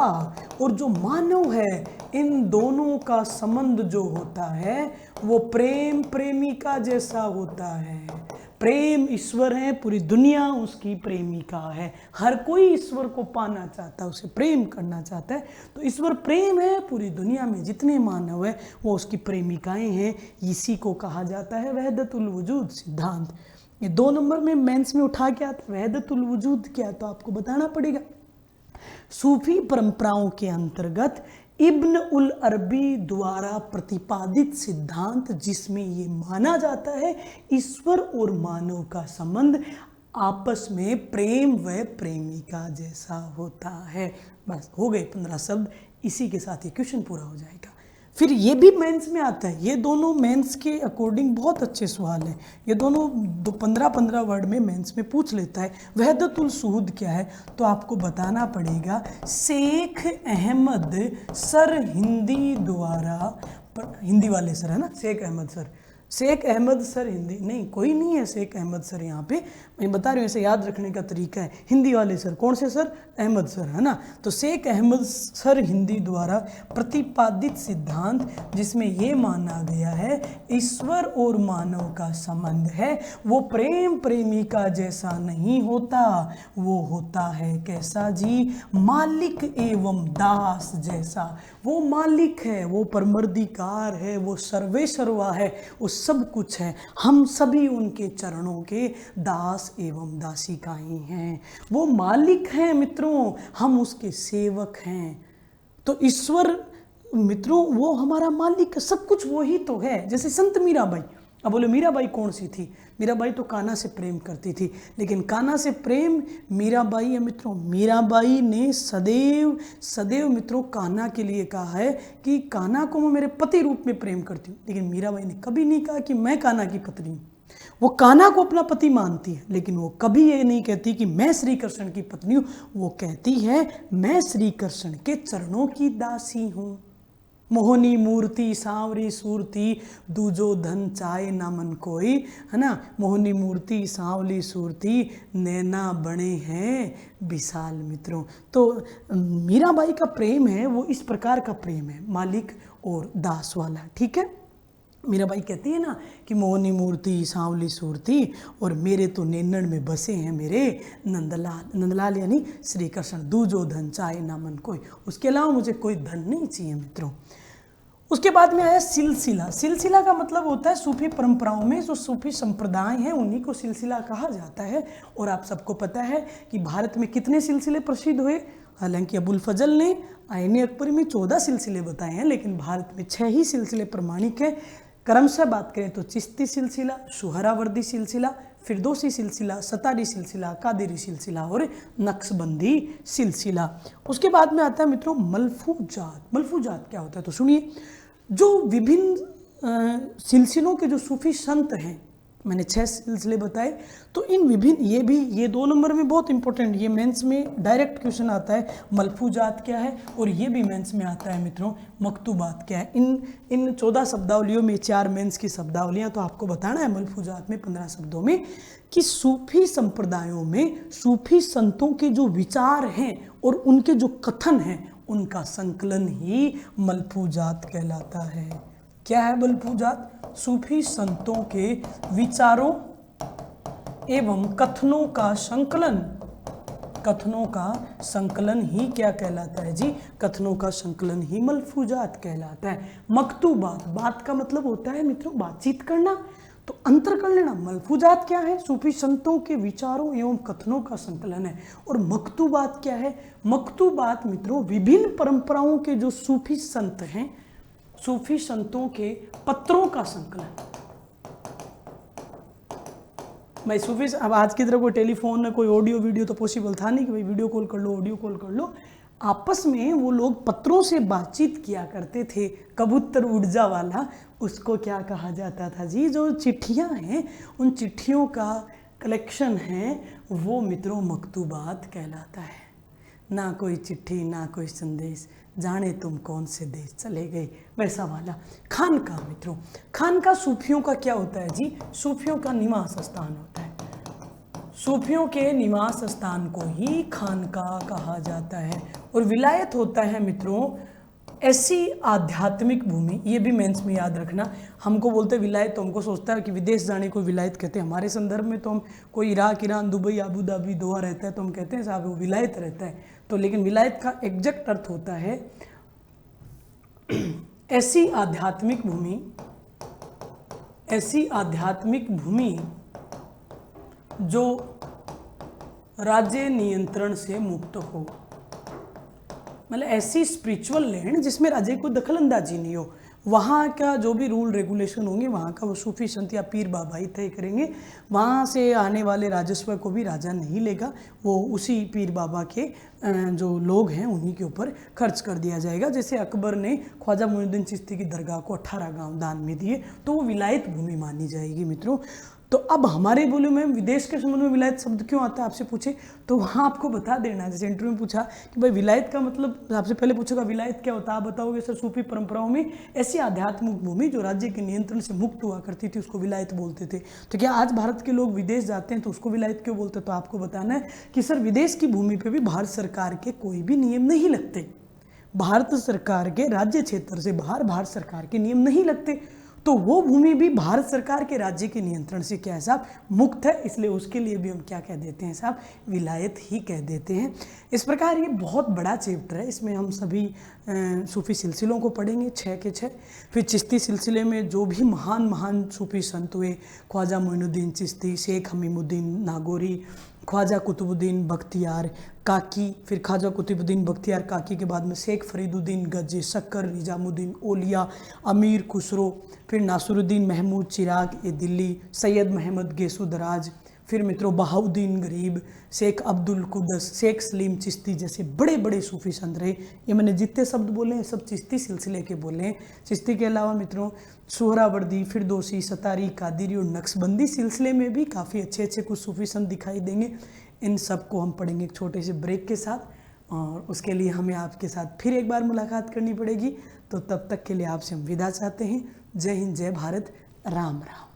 और जो मानव है, इन दोनों का संबंध जो होता है वो प्रेम प्रेमिका जैसा होता है। प्रेम ईश्वर है, पूरी दुनिया उसकी प्रेमिका है। हर कोई ईश्वर को पाना चाहता है, उसे प्रेम करना चाहता है। तो ईश्वर प्रेम है, पूरी दुनिया में जितने मानव है वो उसकी प्रेमिकाएं हैं। इसी को कहा जाता है वहदतुल वजूद सिद्धांत। ये 2 नंबर में मेंस में उठा के आता, वहदतुल वजूद क्या तो आपको बताना पड़ेगा। सूफी परंपराओं के अंतर्गत इब्न उल अरबी द्वारा प्रतिपादित सिद्धांत, जिसमें ये माना जाता है ईश्वर और मानव का संबंध आपस में प्रेम व प्रेमिका जैसा होता है। बस हो गए 15 शब्द, इसी के साथ ये क्वेश्चन पूरा हो जाएगा। फिर ये भी मेंस में आता है, ये दोनों मेंस के अकॉर्डिंग बहुत अच्छे सवाल हैं, ये दोनों 15-15 वर्ड में मेंस में पूछ लेता है। वहदतुल सुहूद क्या है, तो आपको बताना पड़ेगा शेख अहमद सर हिंदी द्वारा, हिंदी वाले सर है ना, शेख अहमद सर, शेख अहमद सर हिंदी नहीं, कोई नहीं है शेख अहमद सर यहाँ पे, मैं बता रही हूँ, ऐसे याद रखने का तरीका है। हिंदी वाले सर कौन से सर, अहमद सर है ना, तो शेख अहमद सर हिंदी द्वारा प्रतिपादित सिद्धांत जिसमें ये माना गया है ईश्वर और मानव का संबंध है, वो प्रेम प्रेमिका जैसा नहीं होता, वो होता है कैसा जी, मालिक एवं दास जैसा। वो मालिक है, वो परमर्दिकार है, वो सर्वेसर्वा है, वो सब कुछ है, हम सभी उनके चरणों के दास एवं दासिकाएं हैं। वो मालिक हैं मित्रों, हम उसके सेवक हैं। तो ईश्वर मित्रों वो हमारा मालिक, सब कुछ वो ही तो है। जैसे संत मीराबाई, अब बोले मीराबाई कौन सी थी, मीराबाई तो कान्हा से प्रेम करती थी, लेकिन कान्हा से प्रेम मीराबाई है मित्रों, मीराबाई ने सदैव सदैव मित्रों कान्हा के लिए कहा है कि कान्हा को मैं मेरे पति रूप में प्रेम करती हूँ, लेकिन मीराबाई ने कभी नहीं कहा कि मैं कान्हा की पत्नी हूँ। वो कान्हा को अपना पति मानती है, लेकिन वो कभी ये नहीं कहती कि मैं श्री कृष्ण की पत्नी हूँ, वो कहती है मैं श्री कृष्ण के चरणों की दासी हूँ। मोहनी मूर्ति सांवरी सूरती दूजो धन चाहे ना मन कोई, है ना, मोहनी मूर्ति सांवली सूरती नैना बने हैं विशाल मित्रों। तो मीराबाई का प्रेम है वो इस प्रकार का प्रेम है, मालिक और दास वाला, ठीक है। मीराबाई कहती है ना कि मोहनी मूर्ति सांवली सूरती और मेरे तो नैनन में बसे हैं मेरे नंदलाल, नंदलाल यानी श्री कृष्ण, दूजो धन चाहे ना मन कोई, उसके अलावा मुझे कोई धन नहीं चाहिए मित्रों। उसके बाद में आया सिलसिला। सिलसिला का मतलब होता है सूफी परंपराओं में जो सूफी संप्रदाय हैं उन्हीं को सिलसिला कहा जाता है। और आप सबको पता है कि भारत में कितने सिलसिले प्रसिद्ध हुए, हालांकि अबुल फजल ने आईने अकबरी में 14 सिलसिले बताए हैं, लेकिन भारत में 6 ही सिलसिले प्रमाणिक हैं। क्रमशः बात करें तो चिश्ती सिलसिला, सुहरावर्दी सिलसिला, फिरदौसी सिलसिला, सतारी सिलसिला, कादिरी सिलसिला और नक्शबंदी सिलसिला। उसके बाद में आता है मित्रों मलफूजात। मलफूजात क्या होता है तो सुनिए, जो विभिन्न सिलसिलों के जो सूफी संत हैं, मैंने 6 सिलसिले बताए, तो इन विभिन्न ये 2 नंबर में बहुत इंपॉर्टेंट, ये मेंस में डायरेक्ट क्वेश्चन आता है मलफूजात क्या है, और ये भी मेंस में आता है मित्रों मकतूबात क्या है। इन 14 शब्दावलियों में 4 मेंस की शब्दावलियाँ, तो आपको बताना है मलफूजात में 15 शब्दों में कि सूफी संप्रदायों में सूफी संतों के जो विचार हैं और उनके जो कथन हैं उनका संकलन ही मलफूजात कहलाता है। क्या है मलफूजात? सूफी संतों के विचारों एवं कथनों का संकलन, कथनों का संकलन ही क्या कहलाता है जी? कथनों का संकलन ही मलफूजात कहलाता है। मकतूबात, बात का मतलब होता है मित्रों बातचीत करना, तो अंतर कर लेना। मलफूजात क्या है? सूफी संतों के विचारों एवं कथनों का संकलन है। और मकतूबात क्या है? मकतूबात मित्रों विभिन्न परंपराओं के जो सूफी संत हैं, सूफी संतों के पत्रों का संकलन। भाई सूफी, अब आज की तरह कोई टेलीफोन कोई ऑडियो वीडियो तो पॉसिबल था नहीं कि भाई वीडियो कॉल कर लो, ऑडियो कॉल कर लो। आपस में वो लोग पत्रों से बातचीत किया करते थे, कबूतर ऊर्जा वाला, उसको क्या कहा जाता था जी? जो चिट्ठियां हैं, उन चिट्ठियों का कलेक्शन है वो मित्रों मकतूबात कहलाता है। ना कोई चिट्ठी ना कोई संदेश, जाने तुम कौन से देश चले गए, वैसा वाला। खानका मित्रों, खानका सूफियों का क्या होता है जी? सूफियों का निवास स्थान होता है। सूफियों के निवास स्थान को ही खानका कहा जाता है। और विलायत होता है मित्रों ऐसी आध्यात्मिक भूमि, ये भी मेंस में याद रखना। हमको बोलते विलायत तो हमको सोचता है कि विदेश जाने को विलायत कहते हैं। हमारे संदर्भ में तो हम कोई Iraq, Iran, Dubai, Abu Dhabi Doha है तो हम कहते हैं साहब वो विलायत रहता है। तो लेकिन विलायत का एग्जैक्ट अर्थ होता है ऐसी आध्यात्मिक भूमि, ऐसी आध्यात्मिक भूमि जो राज्य नियंत्रण से मुक्त हो। मतलब ऐसी स्पिरिचुअल लैंड जिसमें राज्य को दखल अंदाजी नहीं हो। वहाँ का जो भी रूल रेगुलेशन होंगे वहाँ का वो सूफी संत या पीर बाबा ही तय करेंगे। वहाँ से आने वाले राजस्व को भी राजा नहीं लेगा, वो उसी पीर बाबा के जो लोग हैं उन्हीं के ऊपर खर्च कर दिया जाएगा। जैसे अकबर ने ख्वाजा मोइनुद्दीन चिश्ती की दरगाह को 18 गांव दान में दिए, तो वो विलायत भूमि मानी जाएगी मित्रों। तो अब हमारे बोले में विदेश के संबंध में विलायत शब्द क्यों आता है आपसे पूछे, तो वहाँ आपको बता देना। जैसे इंटरव्यू में पूछा कि भाई विलायत का मतलब, आपसे पहले पूछेगा विलायत क्या होता है, आप बताओगे सर सूफी परंपराओं में ऐसी आध्यात्मिक भूमि जो राज्य के नियंत्रण से मुक्त हुआ करती थी उसको विलायत बोलते थे। तो क्या आज भारत के लोग विदेश जाते हैं तो उसको विलायत क्यों बोलते हैं, तो आपको बताना है कि सर विदेश की भूमि पर भी भारत सरकार के कोई भी नियम नहीं लगते, भारत सरकार के राज्य क्षेत्र से बाहर भारत सरकार के नियम नहीं लगते, तो वो भूमि भी भारत सरकार के राज्य के नियंत्रण से क्या है साहब, मुक्त है, इसलिए उसके लिए भी हम क्या कह देते हैं साहब, विलायत ही कह देते हैं। इस प्रकार ये बहुत बड़ा चैप्टर है, इसमें हम सभी सूफी सिलसिलों को पढ़ेंगे 6 के 6। फिर चिश्ती सिलसिले में जो भी महान महान सूफी संत हुए, ख्वाजा मोइनुद्दीन चिश्ती, शेख हमीमुद्दीन नागौरी, ख्वाजा कुतुबुद्दीन बख्तियार काकी, फिर ख्वाजा कुतुबुद्दीन बख्तियार काकी के बाद में शेख फरीदुद्दीन गज्जे शक्कर, निजामुद्दीन ओलिया, अमीर खुसरो, फिर नासरुद्दीन महमूद चिराग ये दिल्ली, सैयद महमद गेसु दराज, फिर मित्रों बहाउद्दीन गरीब, शेख अब्दुल कुदस, शेख सलीम चिश्ती जैसे बड़े बड़े सूफी संत रहे। ये मैंने जितने शब्द बोले हैं सब चिश्ती सिलसिले के बोले हैं। चिश्ती के अलावा मित्रों सुहरावर्दी, फिरदौसी, सतारी, कादिरी और नक्शबंदी सिलसिले में भी काफ़ी अच्छे अच्छे कुछ सूफी संत दिखाई देंगे। इन सब को हम पढ़ेंगे एक छोटे से ब्रेक के साथ, और उसके लिए हमें आपके साथ फिर एक बार मुलाकात करनी पड़ेगी। तो तब तक के लिए आपसे हम विदा चाहते हैं। जय हिंद, जय भारत, राम राम।